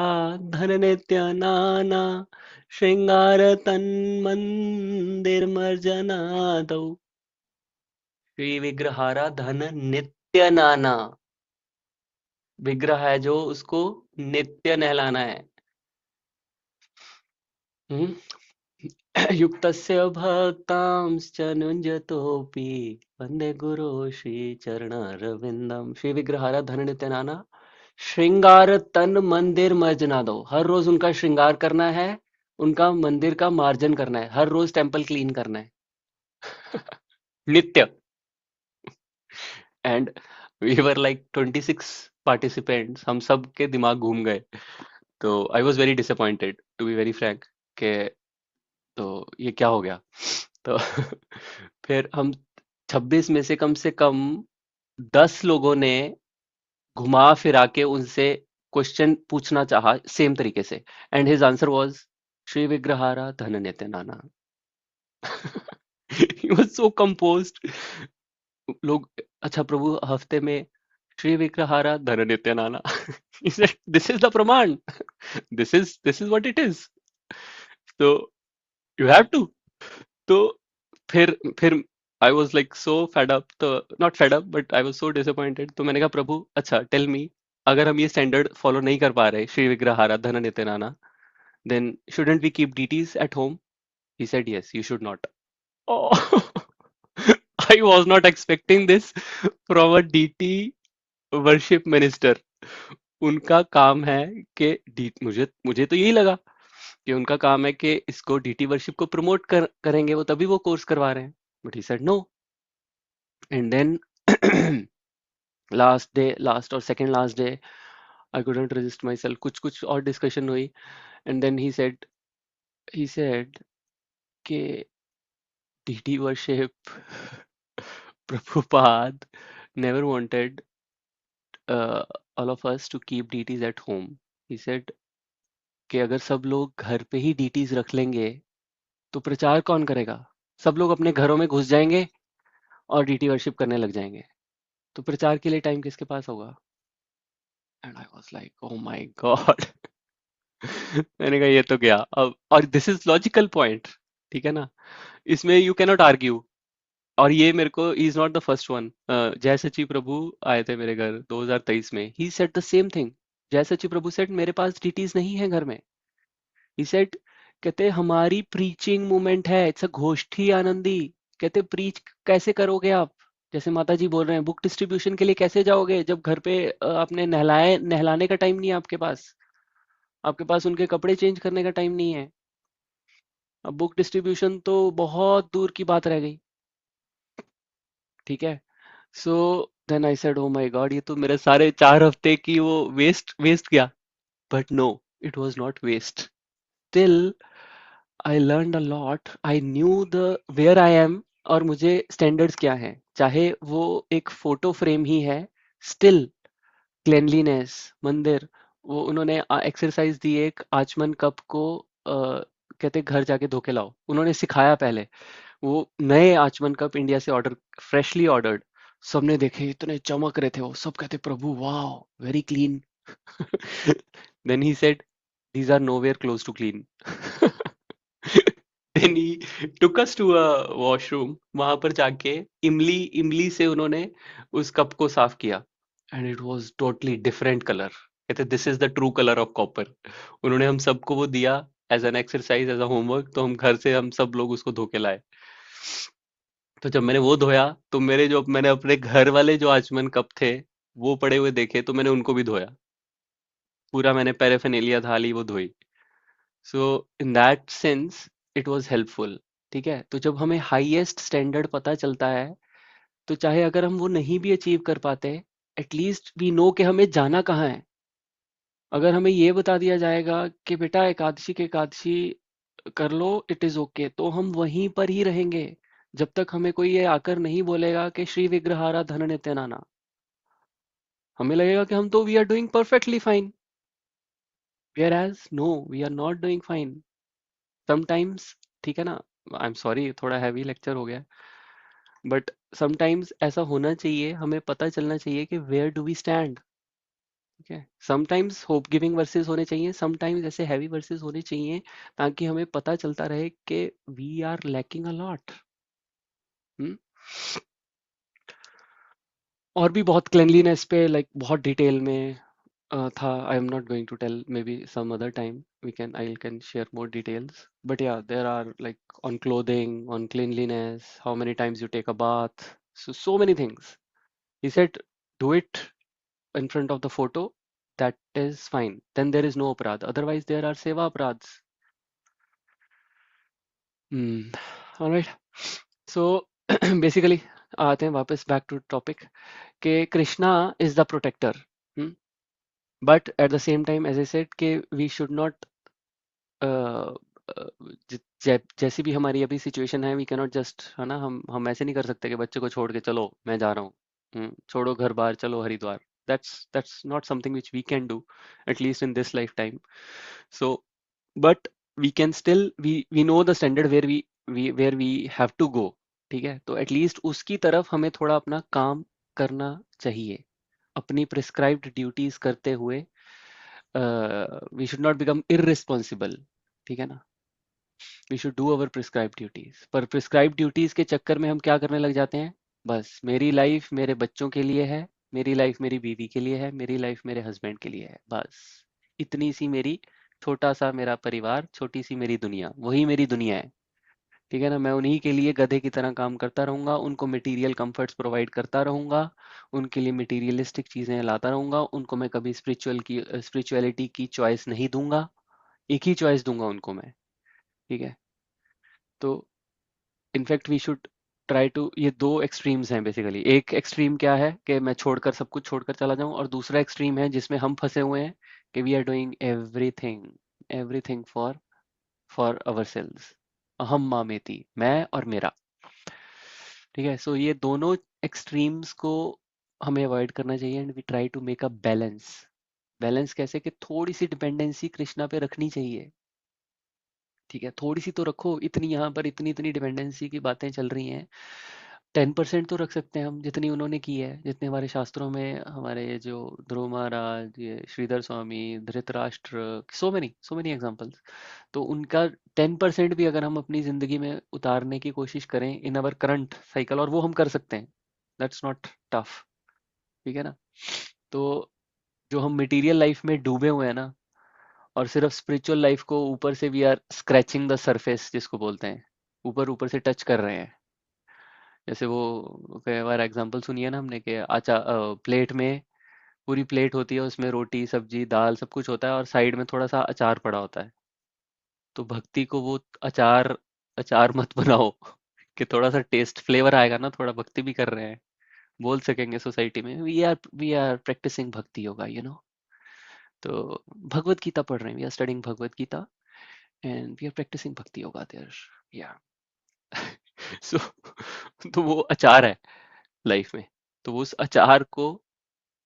नित्य नाना श्रृंगार तन मंदिर मर्जनादौ। श्री विग्रहाराधन नित्य नाना, विग्रह है जो उसको नित्य नहलाना है। हम्म? युक्तस्य भक्तांश्च नुञ्जतोऽपि वन्दे गुरो श्रीचरणरविन्दं। श्री विग्रहारा धन नित्य नाना श्रृंगार तन मंदिर मर्जना दो। हर रोज उनका श्रृंगार करना है, उनका मंदिर का मार्जन करना है, हर रोज टेम्पल क्लीन करना है। नित्य। And we were like 26 participants, हम सब के दिमाग घूम गए। तो I was very disappointed to be very frank के तो ये क्या हो गया। तो फिर हम 26 में से कम 10 लोगों ने घुमा फिरा के उनसे क्वेश्चन पूछना चाहा सेम तरीके से, and his answer was Shri विग्रहारा धन नित्य नाना। He was so composed. लोग, अच्छा प्रभु हफ्ते में श्री विग्रहारा धन नित्य नाना। he said this is the praman, this is what it is, so you have to। तो फिर I was like so fed up, तो not fed up but I was so disappointed. तो मैंने कहा प्रभु अच्छा टेल मी, अगर हम ये स्टैंडर्ड फॉलो नहीं कर पा रहे श्री विग्रहारा धन नित्य नाना, then shouldn't we keep deities at home. He said yes you should not. I was not expecting this from a deity worship minister. उनका काम है कि मुझे मुझे तो यही लगा कि उनका काम है कि इसको डीटी वर्शिप को प्रमोट करेंगे वो, तभी वो कोर्स करवा रहे हैं। But he said no. And then last और second last day I couldn't resist myself, कुछ कुछ और डिस्कशन हुई। एंड देन ही सेड कि deity worship Prabhupada never wanted all of us to keep DTs at home. He said कि अगर सब लोग घर पे ही DTs रख लेंगे तो प्रचार कौन करेगा? सब लोग अपने घरों में घुस जाएंगे और डीटी वर्शिप करने लग जाएंगे, तो प्रचार के लिए टाइम किसके पास होगा? And I was like oh my God. मैंने कहा ये तो गया अब, और दिस इज लॉजिकल पॉइंट, ठीक है ना, इसमें यू कैन नॉट आर्ग्यू। और ये मेरे को is not the first one. जय सची प्रभु आए थे मेरे घर 2023 में, he said the same thing. जय सची प्रभु सेड मेरे पास डीटीज नहीं है घर में। ही सेड, कहते हमारी प्रीचिंग मूवमेंट है, इट्स अ गोष्ठी आनंदी। कहते प्रीच कैसे करोगे आप? जैसे माता जी बोल रहे हैं बुक डिस्ट्रीब्यूशन के लिए कैसे जाओगे जब घर पे आपने नहलाने का टाइम नहीं है आपके पास, आपके पास उनके कपड़े चेंज करने का टाइम नहीं है। अब बुक डिस्ट्रीब्यूशन तो बहुत दूर की बात रह गई, ठीक है। So then I said oh my god, ये तो मेरे सारे 4 हफ्ते की वो वेस्ट वेस्ट गया। But no, it was not waste. Still I learned a lot, I knew the where I am, और मुझे स्टैंडर्ड्स क्या हैं, चाहे वो एक फोटो फ्रेम ही है, स्टिल क्लेanलीनेस मंदिर। वो उन्होंने एक्सरसाइज दी एक, आचमन कप को कहते घर जाके धो के लाओ, उन्होंने सिखाया पहले। वो नए आचमन कप इंडिया से ऑर्डर, फ्रेशली ऑर्डर्ड, सबने देखे इतने चमक रहे थे, वो सब कहते प्रभु वाह very clean. Then he said these are nowhere close to clean। then he took us to a washroom, वहां पर जाके इमली इमली से उन्होंने उस कप को साफ किया, and it was totally different colour. कहते this is the true colour of copper. उन्होंने हम सबको वो दिया as an exercise, as a homework, तो हम घर से हम सब लोग उसको धो के लाए। तो जब मैंने वो धोया तो मैंने अपने घर वाले जो आचमन कप थे वो पड़े हुए देखे, तो मैंने उनको भी धोया, पूरा मैंने पैराफिनेलिया थाली वो धोई। So in that sense it was helpful. ठीक है, तो जब हमें हाईएस्ट स्टैंडर्ड पता चलता है, तो चाहे अगर हम वो नहीं भी अचीव कर पाते, एटलीस्ट वी नो कि हमें जाना कहाँ है। अगर हमें ये बता दिया जाएगा कि बेटा एकादशी के एकादशी कर लो, इट इज ओके, तो हम वहीं पर ही रहेंगे जब तक हमें कोई ये आकर नहीं बोलेगा कि श्री विग्रहारा धन नित्य नाना। हमें लगेगा कि हम तो we are doing perfectly fine, whereas no, we are not doing fine sometimes. ठीक है ना, आई एम सॉरी थोड़ा हैवी लेक्चर हो गया, बट समटाइम्स ऐसा होना चाहिए, हमें पता चलना चाहिए कि वेयर डू वी स्टैंड। ठीक है, समटाइम्स होप गिविंग वर्सेस होने चाहिए, समटाइम्स ऐसे हैवी वर्सेस होने चाहिए, ताकि हमें पता चलता रहे कि we are lacking a lot. और भी बहुत क्लेanलीनेस पे लाइक बहुत डिटेल में था, I am not going to tell, maybe some other time we can I can share more details, but yeah, there are like on clothing, on cleanliness, how many times you take a bath, so many things. He said, do it in front of the photo, that is fine, then there is no aparad, otherwise there are seva apradhs. All right. So basically आते हैं वापस बैक टू टॉपिक कि Krishna is the protector, but at the same time as I said कि वी शुड नॉट, जैसी भी हमारी अभी सिचुएशन है, वी कैन नॉट जस्ट, है ना, हम ऐसे नहीं कर सकते कि बच्चे को छोड़ के चलो मैं जा रहा हूँ, छोड़ो घर बार चलो Haridwar. That's not something which we can do, at least in this lifetime. So but we can still, we know the standard where we have to go. ठीक है, तो एटलीस्ट उसकी तरफ हमें थोड़ा अपना काम करना चाहिए, अपनी प्रिस्क्राइब्ड ड्यूटीज करते हुए. We should not become irresponsible. ठीक है ना, we should do our prescribe duties. पर प्रिस्क्राइब ड्यूटीज के चक्कर में हम क्या करने लग जाते हैं, बस मेरी लाइफ मेरे बच्चों के लिए है, मेरी लाइफ मेरी बीवी के लिए है, मेरी लाइफ मेरे हस्बैंड के लिए है, बस इतनी सी मेरी, छोटा सा मेरा परिवार, छोटी सी मेरी दुनिया, वही मेरी दुनिया है. ठीक है ना, मैं उन्हीं के लिए गधे की तरह काम करता रहूंगा, उनको मटेरियल कंफर्ट्स प्रोवाइड करता रहूंगा, उनके लिए मटेरियलिस्टिक चीजें लाता रहूंगा, उनको मैं कभी स्पिरिचुअलिटी की चॉइस नहीं दूंगा, एक ही चॉइस दूंगा उनको मैं. ठीक है, तो in fact we should try to, ये दो एक्सट्रीम्स हैं बेसिकली. एक एक्सट्रीम क्या है कि मैं छोड़कर सब कुछ छोड़कर चला जाऊं, और दूसरा एक्सट्रीम है जिसमें हम फंसे हुए हैं कि we are doing everything, everything for our selves, अहम मामेती, मैं और मेरा. ठीक है, सो ये दोनों एक्सट्रीम्स को हमें अवॉइड करना चाहिए, and we try to make a balance. Balance कैसे, कि थोड़ी सी डिपेंडेंसी कृष्णा पे रखनी चाहिए. ठीक है, थोड़ी सी तो रखो, इतनी यहाँ पर इतनी इतनी डिपेंडेंसी की बातें चल रही हैं, 10% तो रख सकते हैं हम, जितनी उन्होंने की है, जितने हमारे शास्त्रों में, हमारे ये जो ध्रुव महाराज, ये Shridhar Swami, Dhritarashtra, so many examples. तो उनका 10% भी अगर हम अपनी जिंदगी में उतारने की कोशिश करें इन अवर करंट साइकिल, और वो हम कर सकते हैं, दैट्स नॉट टफ. ठीक है ना, तो जो हम मटेरियल लाइफ में डूबे हुए हैं ना, और सिर्फ स्पिरिचुअल लाइफ को ऊपर से we are scratching the surface जिसको बोलते हैं, ऊपर ऊपर से टच कर रहे हैं. जैसे वो कई बार एग्जांपल सुनी है ना हमने, कि प्लेट में, पूरी प्लेट होती है, उसमें रोटी सब्जी दाल सब कुछ होता है, और साइड में थोड़ा सा अचार पड़ा होता है. तो भक्ति को वो अचार, अचार मत बनाओ कि थोड़ा सा टेस्ट फ्लेवर आएगा ना, थोड़ा भक्ति भी कर रहे हैं, बोल सकेंगे सोसाइटी में, we are practising bhakti yoga, तो भगवत गीता पढ़ रहे हैं, we are studying Bhagavat Gita, and we are practising bhakti yoga there. या सो तो वो अचार है लाइफ में, तो वो उस अचार को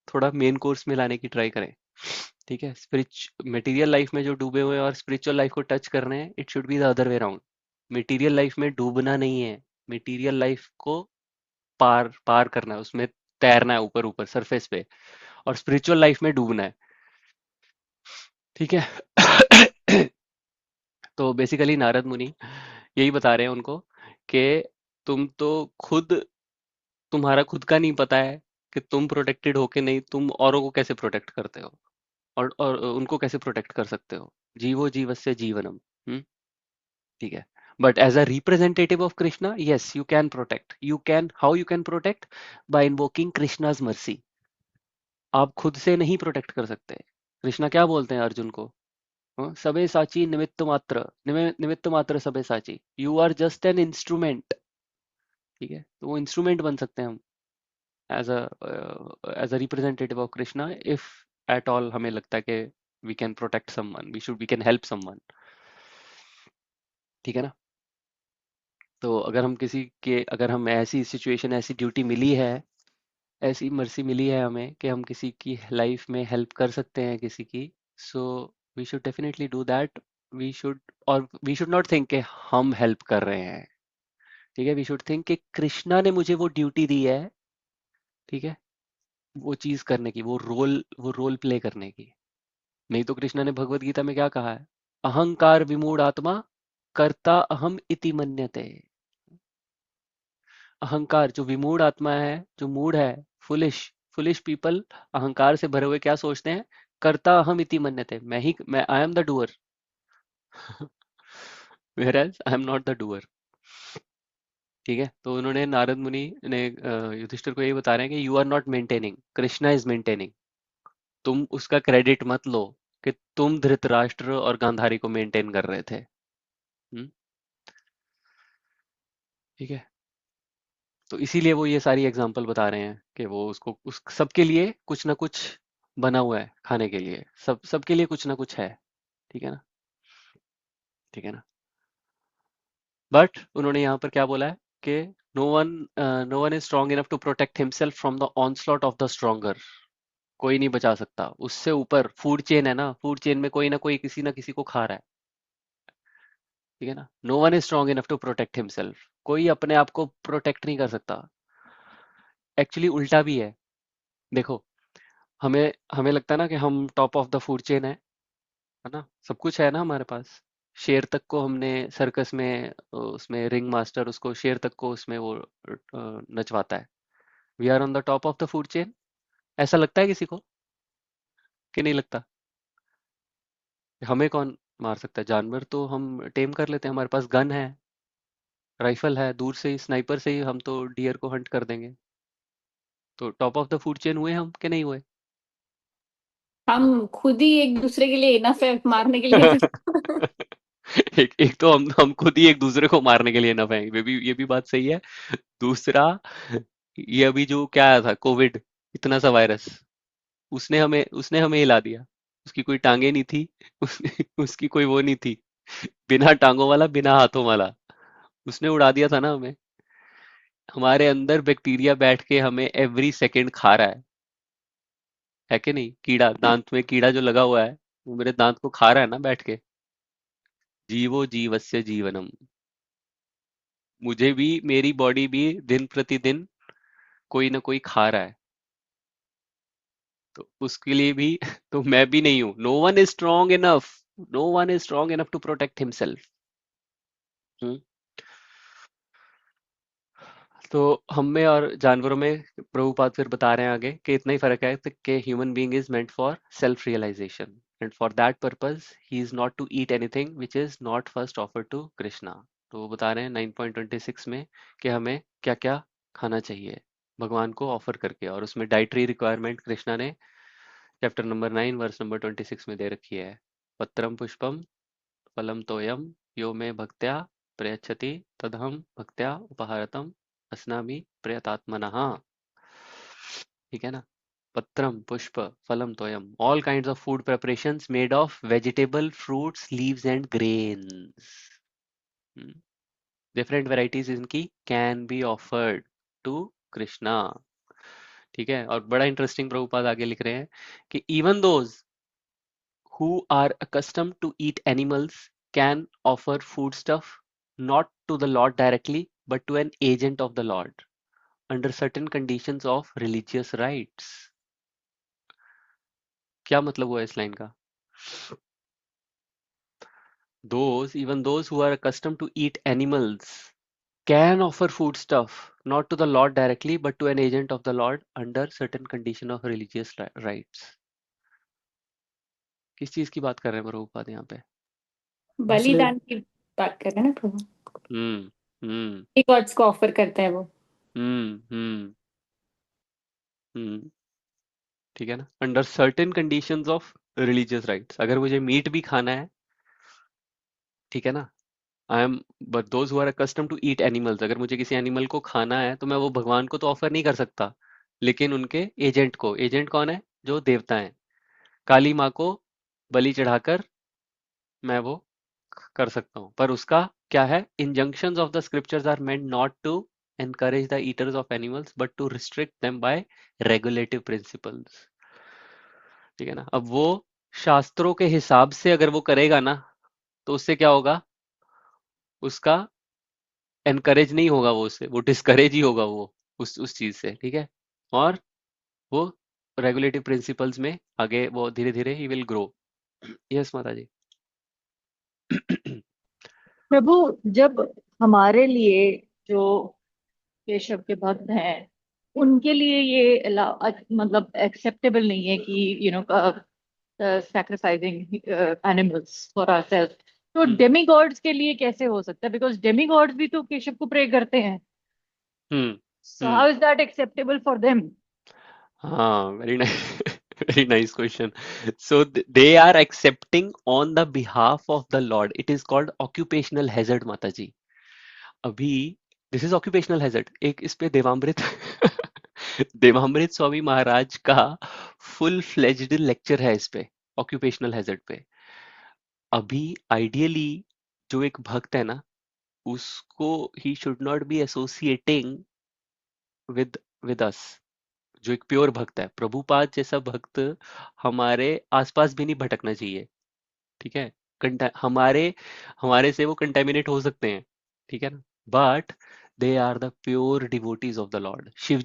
थोड़ा मेन कोर्स में लाने की ट्राई करें. ठीक है, मटेरियल लाइफ में जो डूबे हुए हैं और स्पिरिचुअल लाइफ को टच कर रहे हैं, it should be the other way round. Material life में डूबना नहीं है, मटेरियल लाइफ को पार पार करना है, उसमें तैरना है ऊपर ऊपर सरफेस पे, और स्पिरिचुअल लाइफ में डूबना है. ठीक है. तो बेसिकली नारद मुनि यही बता रहे हैं उनको कि तुम तो खुद, तुम्हारा खुद का नहीं पता है कि तुम प्रोटेक्टेड हो कि नहीं, तुम औरों को कैसे प्रोटेक्ट करते हो, और उनको कैसे प्रोटेक्ट कर सकते हो. जीवो जीवस्य जीवनम. हम्म. ठीक है, but as a representative of Krishna, yes you can protect, you can, how you can protect, by invoking Krishna's mercy. आप खुद से नहीं प्रोटेक्ट कर सकते. कृष्णा क्या बोलते हैं अर्जुन को, हाँ, सबे साची निमित्त मात्र, निमित्त मात्र सबे साची, you are just an instrument. ठीक है, तो वो इंस्ट्रूमेंट बन सकते हैं हम as a representative of Krishna, if at all हमें लगता है कि we can protect someone, we can help someone. ठीक है ना, तो अगर हम ऐसी सिचुएशन, ऐसी ड्यूटी मिली है, ऐसी मर्सी मिली है हमें कि हम किसी की लाइफ में हेल्प कर सकते हैं किसी की, so we should definitely do that. We should, और वी शुड नॉट थिंक कि हम हेल्प कर रहे हैं. ठीक है, वी शुड थिंक कि कृष्णा ने मुझे वो ड्यूटी दी है. ठीक है, वो चीज करने की, वो रोल प्ले करने की. नहीं तो कृष्णा ने भगवत गीता में क्या कहा है, अहंकार विमूढ़ आत्मा कर्ता अहम इति मन्यते. अहंकार, जो विमूढ़ आत्मा है, जो मूढ़ है, फुलिश फुलिश पीपल, अहंकार से भरे हुए क्या सोचते हैं, कर्ता अहम इति मन्यते, मैं I am the doer, whereas I am not the doer. ठीक है, तो उन्होंने नारद मुनि ने युधिष्ठिर को यही बता रहे हैं कि you are not maintaining, Krishna is maintaining. तुम उसका क्रेडिट मत लो कि तुम धृतराष्ट्र और गांधारी को मेंटेन कर रहे थे। ठीक है, तो इसीलिए वो ये सारी एग्जांपल बता रहे हैं कि वो उसको उस सबके लिए कुछ ना कुछ बना हुआ है खाने के लिए, सबके लिए कुछ ना कुछ है। ठीक है ना, ठीक है ना। बट उन्होंने यहाँ पर क्या बोला है कि no one is strong enough to protect himself from the onslaught of the stronger. कोई नहीं बचा सकता, उससे ऊपर फूड चेन है ना, फूड चेन में कोई ना कोई किसी ना किसी को खा रहा है। ठीक है ना, no one is strong enough to protect himself. कोई अपने आप को प्रोटेक्ट नहीं कर सकता। एक्चुअली उल्टा भी है। देखो, हमें हमें लगता है ना कि हम top of the food chain है ना, सब कुछ है ना हमारे पास। शेर तक को हमने सर्कस में उसमें रिंग मास्टर उसको शेर तक को उसमें वो नचवाता है। We are on the top of the food chain. ऐसा लगता है किसी को कि नहीं लगता? हमें कौन मार सकता है? जानवर तो हम टेम कर लेते हैं, हमारे पास गन है, राइफल है, दूर से ही स्नाइपर से ही हम तो डियर को हंट कर देंगे। तो top of the food chain हुए हम कि नहीं हुए? हम खुद ही एक दूसरे के लिए इनफ है मारने के लिए। एक एक तो हम खुद ही एक दूसरे को मारने के लिए ना हैं, ये भी बात सही है। दूसरा, ये अभी जो क्या आया था कोविड, इतना सा वायरस, उसने हमें हिला दिया। उसकी कोई टांगे नहीं थी, उसकी कोई वो नहीं थी, बिना टांगों वाला बिना हाथों वाला, उसने उड़ा दिया था ना हमें। हमारे अंदर बैक्टीरिया बैठ के हमें एवरी सेकंड खा रहा है कि नहीं? कीड़ा, दांत में कीड़ा जो लगा हुआ है वो मेरे दांत को खा रहा है ना बैठ के। जीवो जीवस्य जीवनम। मुझे भी, मेरी बॉडी भी दिन प्रतिदिन कोई ना कोई खा रहा है, तो उसके लिए भी तो मैं भी नहीं हूं। No one is strong enough, no one is strong enough to protect himself. तो हम में और जानवरों में प्रभुपाद फिर बता रहे हैं आगे कि इतना ही फर्क है कि human being is meant for self realisation and for that purpose he is not to eat anything which is not first offer to Krishna. तो वो बता रहे हैं 9.26 में कि हमें क्या क्या खाना चाहिए भगवान को ऑफर करके, और उसमें डाइटरी रिक्वायरमेंट कृष्णा ने चैप्टर नंबर 9 वर्स नंबर 26 में दे रखी है। पत्रम पुष्पम फलम तोयम यो मे भक्त्या प्रयच्छति तदहम भक्त्या उपहारतम अस्नामि प्रयतात्मनः। ठीक है ना, पत्रम पुष्प फलम तोयम, all kinds of food preparations made of vegetable fruits leaves and grains. Different varieties इनकी can be offered to Krishna. ठीक है, और बड़ा इंटरेस्टिंग प्रभुपाद आगे लिख रहे हैं कि even those who are accustomed to eat animals can offer foodstuff not to the Lord directly but to an agent of the Lord under certain conditions of religious rites। क्या मतलब हुआ इस लाइन का? Even those who are accustomed to eat animals can offer foodstuff not to the Lord directly but to an agent of the Lord under certain condition of religious rites। किस चीज की बात कर रहे हैं प्रभुपाद यहाँ पे? बलिदान की बात कर रहे हैं ना प्रभु, हम्म हम्म गॉड्स को ऑफर करता है वो। हम्म हम्म हम्म ठीक है ना, under certain conditions of religious rites. अगर मुझे मीट भी खाना है, ठीक है ना, I am, but those who are accustom to eat animals, अगर मुझे किसी एनिमल को खाना है तो मैं वो भगवान को तो ऑफर नहीं कर सकता, लेकिन उनके एजेंट को। एजेंट कौन है? जो देवता है। काली माँ को बलि चढ़ाकर मैं वो कर सकता हूँ, पर उसका क्या है? Injunctions of the scriptures are meant not to encourage the eaters of animals but to restrict them by regulative principles। ठीक है ना, अब वो शास्त्रों के हिसाब से अगर वो करेगा ना, तो उससे क्या होगा? उसका एनकरेज नहीं होगा, वो उससे वो डिस्करेज ही होगा वो उस चीज से। ठीक है, और वो रेगुलेटिव प्रिंसिपल्स में आगे वो धीरे धीरे ही विल ग्रो। यस माता जी। प्रभु, जब हमारे लिए जो केशव के भक्त हैं उनके लिए ये मतलब एक्सेप्टेबल नहीं है कि sacrificing animals for ourselves. तो हम्म डेमीगॉड्स के लिए कैसे हो सकता है? बिकॉज डेमीगॉड्स भी तो केशव को प्रे करते हैं. हम्म So how is that acceptable for them? हाँ, very nice. Very nice question. So they are accepting on the behalf of the Lord. It is called occupational hazard, Mataji. अभी दिस इज ऑक्यूपेशनल हैजर्ड. एक इस पे देवामृत देवामृत स्वामी महाराज का फुल फ्लेज्ड लेक्चर है इस पे, ऑक्यूपेशनल हैजर्ड पे. अभी आइडियली जो एक भक्त है ना, उसको he should not be associating with us. जो एक प्योर भक्त है, प्रभुपाद जैसा भक्त हमारे आसपास भी नहीं भटकना चाहिए. ठीक है, हमारे हमारे से वो कंटेमिनेट हो सकते हैं. ठीक है ना, but they are the pure devotees of the lord. Shiva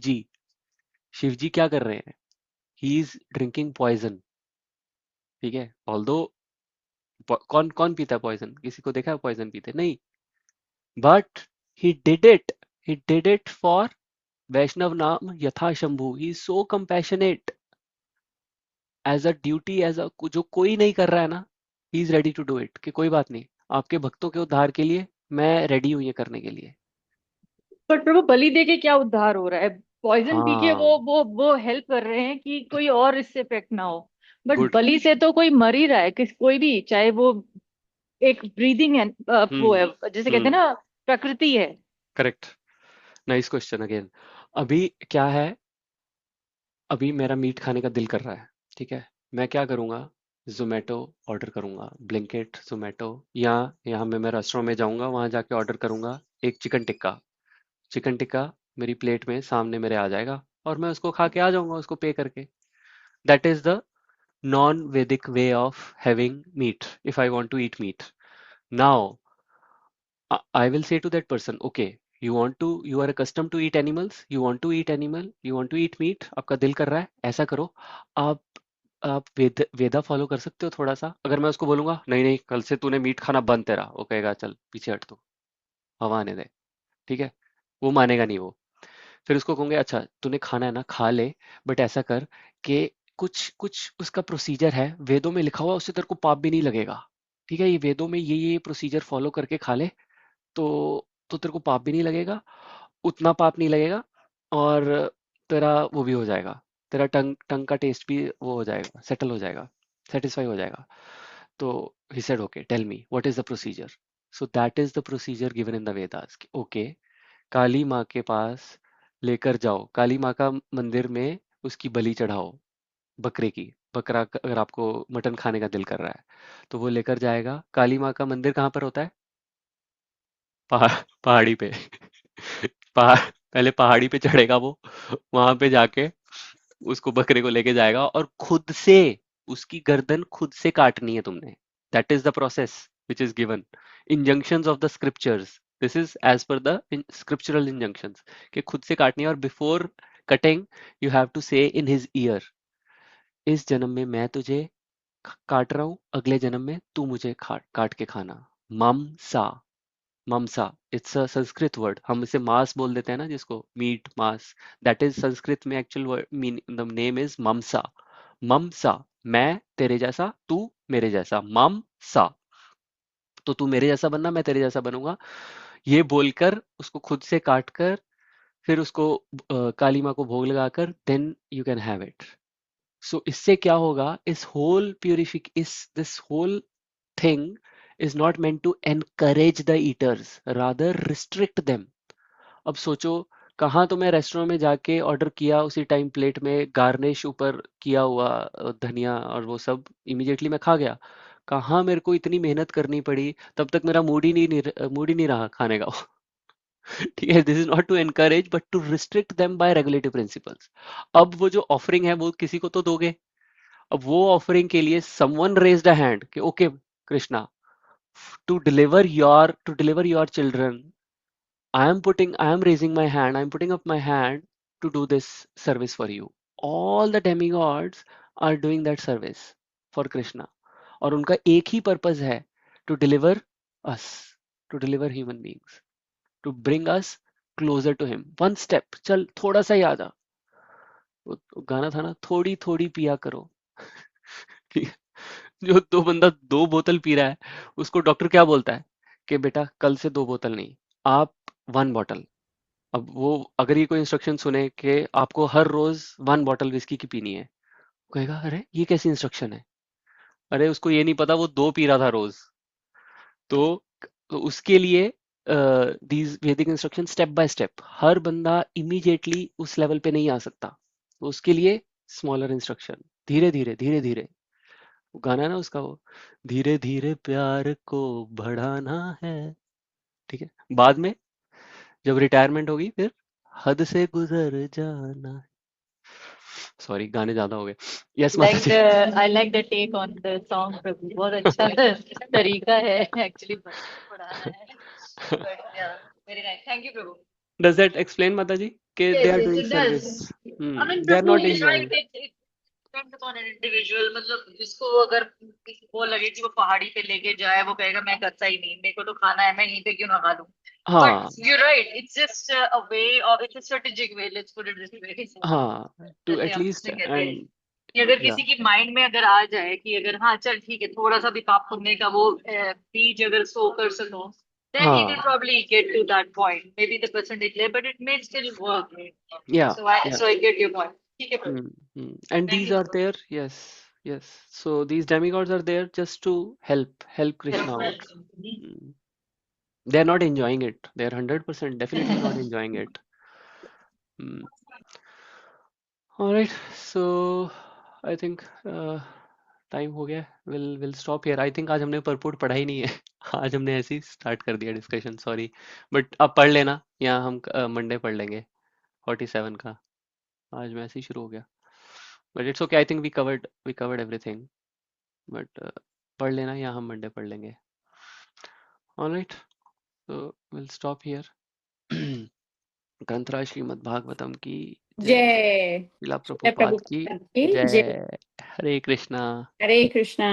ji क्या कर रहे हैं? He is drinking poison. ठीक है, ऑल्दो कौन कौन पीता है पॉइजन? किसी को देखा है पॉइजन पीते? नहीं. But he did it for वैष्णव नाम यथा Shambhu. He is so compassionate as a duty, as a जो कोई नहीं कर रहा है ना, he is ready to do it. कि कोई बात नहीं, आपके भक्तों के उद्धार के लिए मैं रेडी हूं ये करने के लिए. पर प्रभु बलि दे के क्या उद्धार हो रहा है? पॉइजन पी के हाँ, वो हेल्प कर रहे हैं कि कोई और इससे इफेक्ट ना हो. But good. बलि से तो कोई मर ही रहा है, किस कोई भी, चाहे वो एक ब्रीदिंग है, वो हम्म है, जैसे कहते हैं हम्म ना, प्रकृति है. करेक्ट. Nice question again. अभी क्या है, अभी मेरा मीट खाने का दिल कर रहा है. ठीक है, मैं क्या करूँगा? जोमेटो ऑर्डर करूँगा, ब्लिंकिट, जोमेटो, या यहाँ मैं रेस्टोरेंट में जाऊँगा, वहाँ जाके ऑर्डर करूँगा एक चिकन टिक्का. चिकन टिक्का मेरी प्लेट में सामने मेरे आ जाएगा और मैं उसको खा के आ जाऊँगा, उसको पे करके. That is the non Vedic way of having meat. If I want to eat meat now, I will say to that person, okay, you are accustomed to eat animals, you want to eat animal, you want to eat meat, आपका दिल कर रहा है, ऐसा करो. आप आप वेदा फॉलो कर सकते हो थोड़ा सा. अगर मैं उसको बोलूंगा नहीं नहीं, कल से तूने मीट खाना बंद तेरा, वो कहेगा चल पीछे हट, तू हवा आने दे. ठीक है, वो मानेगा नहीं वो. फिर उसको कहूंगे अच्छा तूने खाना है ना, खा ले, बट ऐसा कर कि कुछ कुछ उसका प्रोसीजर है, वेदों में लिखा हुआ, उससे तेरे को पाप भी नहीं लगेगा. ठीक है, ये वेदों में ये प्रोसीजर फॉलो करके खा ले, तो तेरे को पाप भी नहीं लगेगा, उतना पाप नहीं लगेगा, और तेरा वो भी हो जाएगा, तेरा टंग टंग का टेस्ट भी वो हो जाएगा, सेटल हो जाएगा, सेटिस्फाई हो जाएगा. तो he said okay tell me what is the procedure. So that is the procedure given in the Vedas. Okay, Kali माँ के पास लेकर जाओ, काली माँ का मंदिर में उसकी बलि चढ़ाओ, बकरे की, बकरा अगर आपको मटन खाने का दिल कर रहा है तो वो लेकर जाएगा. काली माँ का मंदिर कहाँ पर होता है? पहाड़ी पे. पहाड़, पहले पहाड़ी पे चढ़ेगा वो, वहां पे जाके उसको बकरे को लेके जाएगा और खुद से उसकी गर्दन खुद से काटनी है तुमने. That is the process which is given. Injunctions of the scriptures, this is as per the scriptural injunctions, कि खुद से काटनी है. और before cutting you have to say in his year, इस जन्म में मैं तुझे काट रहा हूं, अगले जन्म में तू मुझे काट के खाना. मम सा, ममसा, इट्स अ संस्कृत वर्ड. हम इसे मांस बोल देते हैं ना, जिसको मीट मांस, दैट इज संस्कृत में actual word mean, the name is ममसा. ममसा, मैं तेरे जैसा, तू मेरे जैसा. मम सा, तो तू मेरे जैसा बनना, मैं तेरे जैसा बनूंगा. ये बोलकर उसको खुद से काट कर, फिर उसको काली माँ को भोग लगाकर, then you can have it. So इससे क्या होगा, इस होल प्यूरिफिक is this whole thing is not meant to encourage the eaters, rather restrict them. अब सोचो, कहाँ तो मैं रेस्टोरेंट में जाके ऑर्डर किया, उसी टाइम प्लेट में गार्निश ऊपर किया हुआ धनिया और वो सब, इमीडिएटली मैं खा गया. कहाँ मेरे को इतनी मेहनत करनी पड़ी, तब तक मेरा मूड ही नहीं रहा खाने का. ठीक है, this is not to encourage but to restrict them by regulative principles. अब वो जो ऑफरिंग है वो किसी को तो दोगे. अब वो ऑफरिंग के लिए समवन रेज्ड अ हैंड कि okay Krishna, to deliver your children, I am raising my hand, I am putting up my hand to do this service for you. All the demigods are doing that service for Krishna, और उनका एक ही पर्पस है, to deliver us, to deliver human beings, to bring us closer to him. One step, चल थोड़ा सा याद आ, वो गाना था ना, थोड़ी थोड़ी पिया करो. ठीक है? जो दो बंदा 2 बोतल पी रहा है, उसको डॉक्टर क्या बोलता है कि बेटा कल से 2 बोतल नहीं, आप 1 बॉटल। अब वो अगर ये कोई इंस्ट्रक्शन सुने कि आपको हर रोज 1 बॉटल विस्की की पीनी है, कहेगा अरे ये कैसी इंस्ट्रक्शन है? अरे उसको ये नहीं पता वो 2 पी रहा था रोज। तो उसके लिए दीज वैदिक इंस्ट्रक्शन स्टेप बाय स्टेप, हर बंदा इमीडिएटली उस लेवल पे नहीं आ सकता, तो उसके लिए स्मॉलर इंस्ट्रक्शन, धीरे धीरे धीरे धीरे। वो गाना है ना उसका, वो धीरे धीरे प्यार को बढ़ाना है, ठीक है? बाद में जब रिटायरमेंट होगी फिर हद से गुजर जाना है। सॉरी गाने ज्यादा हो गए। यस माता Like ji. I like the take on the song, प्रभु बहुत अच्छा तरीका है actually पढ़ाना है, but yeah, very nice, thank you Prabhu. Does that explain माता जी कि they Yes, are yes, doing it service? does. I mean, They are Prabhu, not you know, enjoying. it depends upon an individual. मतलब जिसको अगर किसी को लगे कि वो पहाड़ी पे लेके जाए, वो कहेगा मैं करता ही नहीं, मेरे को तो खाना है, मैं यहीं पे क्यों ना खा लूं. हाँ But you're right, it's just a way of, it's a strategic way. Let's put it this way. हाँ, to जैसे at हम least कहते हैं and कि अगर yeah किसी की माइंड में अगर आ जाए कि अगर हाँ चल ठीक है, थोड़ा सा भी पाप पुण्य का वो बीज अगर सो कर सको, then he will हाँ probably get to that point. Maybe the percentage less, but it may still work. yeah yeah So I get your point. ठीक है प्रभु. and Thank these you are so there, yes, yes, so these demigods are there just to help Krishna out. much. Mm. They are not enjoying it, they are 100% definitely not enjoying it. Mm. All right, so I think time हो गया, will stop here. I think आज हमने परपुट पढ़ा ही नहीं है आज हमने ऐसे ही स्टार्ट कर दिया डिस्कशन, सॉरी, बट आप पढ़ लेना या हम मंडे पढ़ लेंगे 47 का। आज में ऐसे ही शुरू हो गया, but it's okay, I think we covered everything, but पढ़ लेना या हम मंडे पढ़ लेंगे। Alright, so will stop here. ग्रंथराज श्रीमद् भागवतम की जय, जय श्रीला जय प्रभुपाद की प्रभुपाद की जय। जय। हरे कृष्णा हरे कृष्णा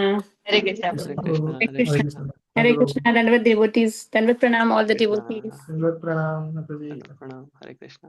Hare Krishna. हरे कृष्ण कृष्णा प्रभु, हरे हरे कृष्णा कृष्ण. हरे प्रभु, कृष्णा। दंडवत devotees, दंडवत प्रणाम all the कृष्णा devotees. दंडवत प्रणाम माता जी. दंडवत प्रणाम, हरे कृष्णा।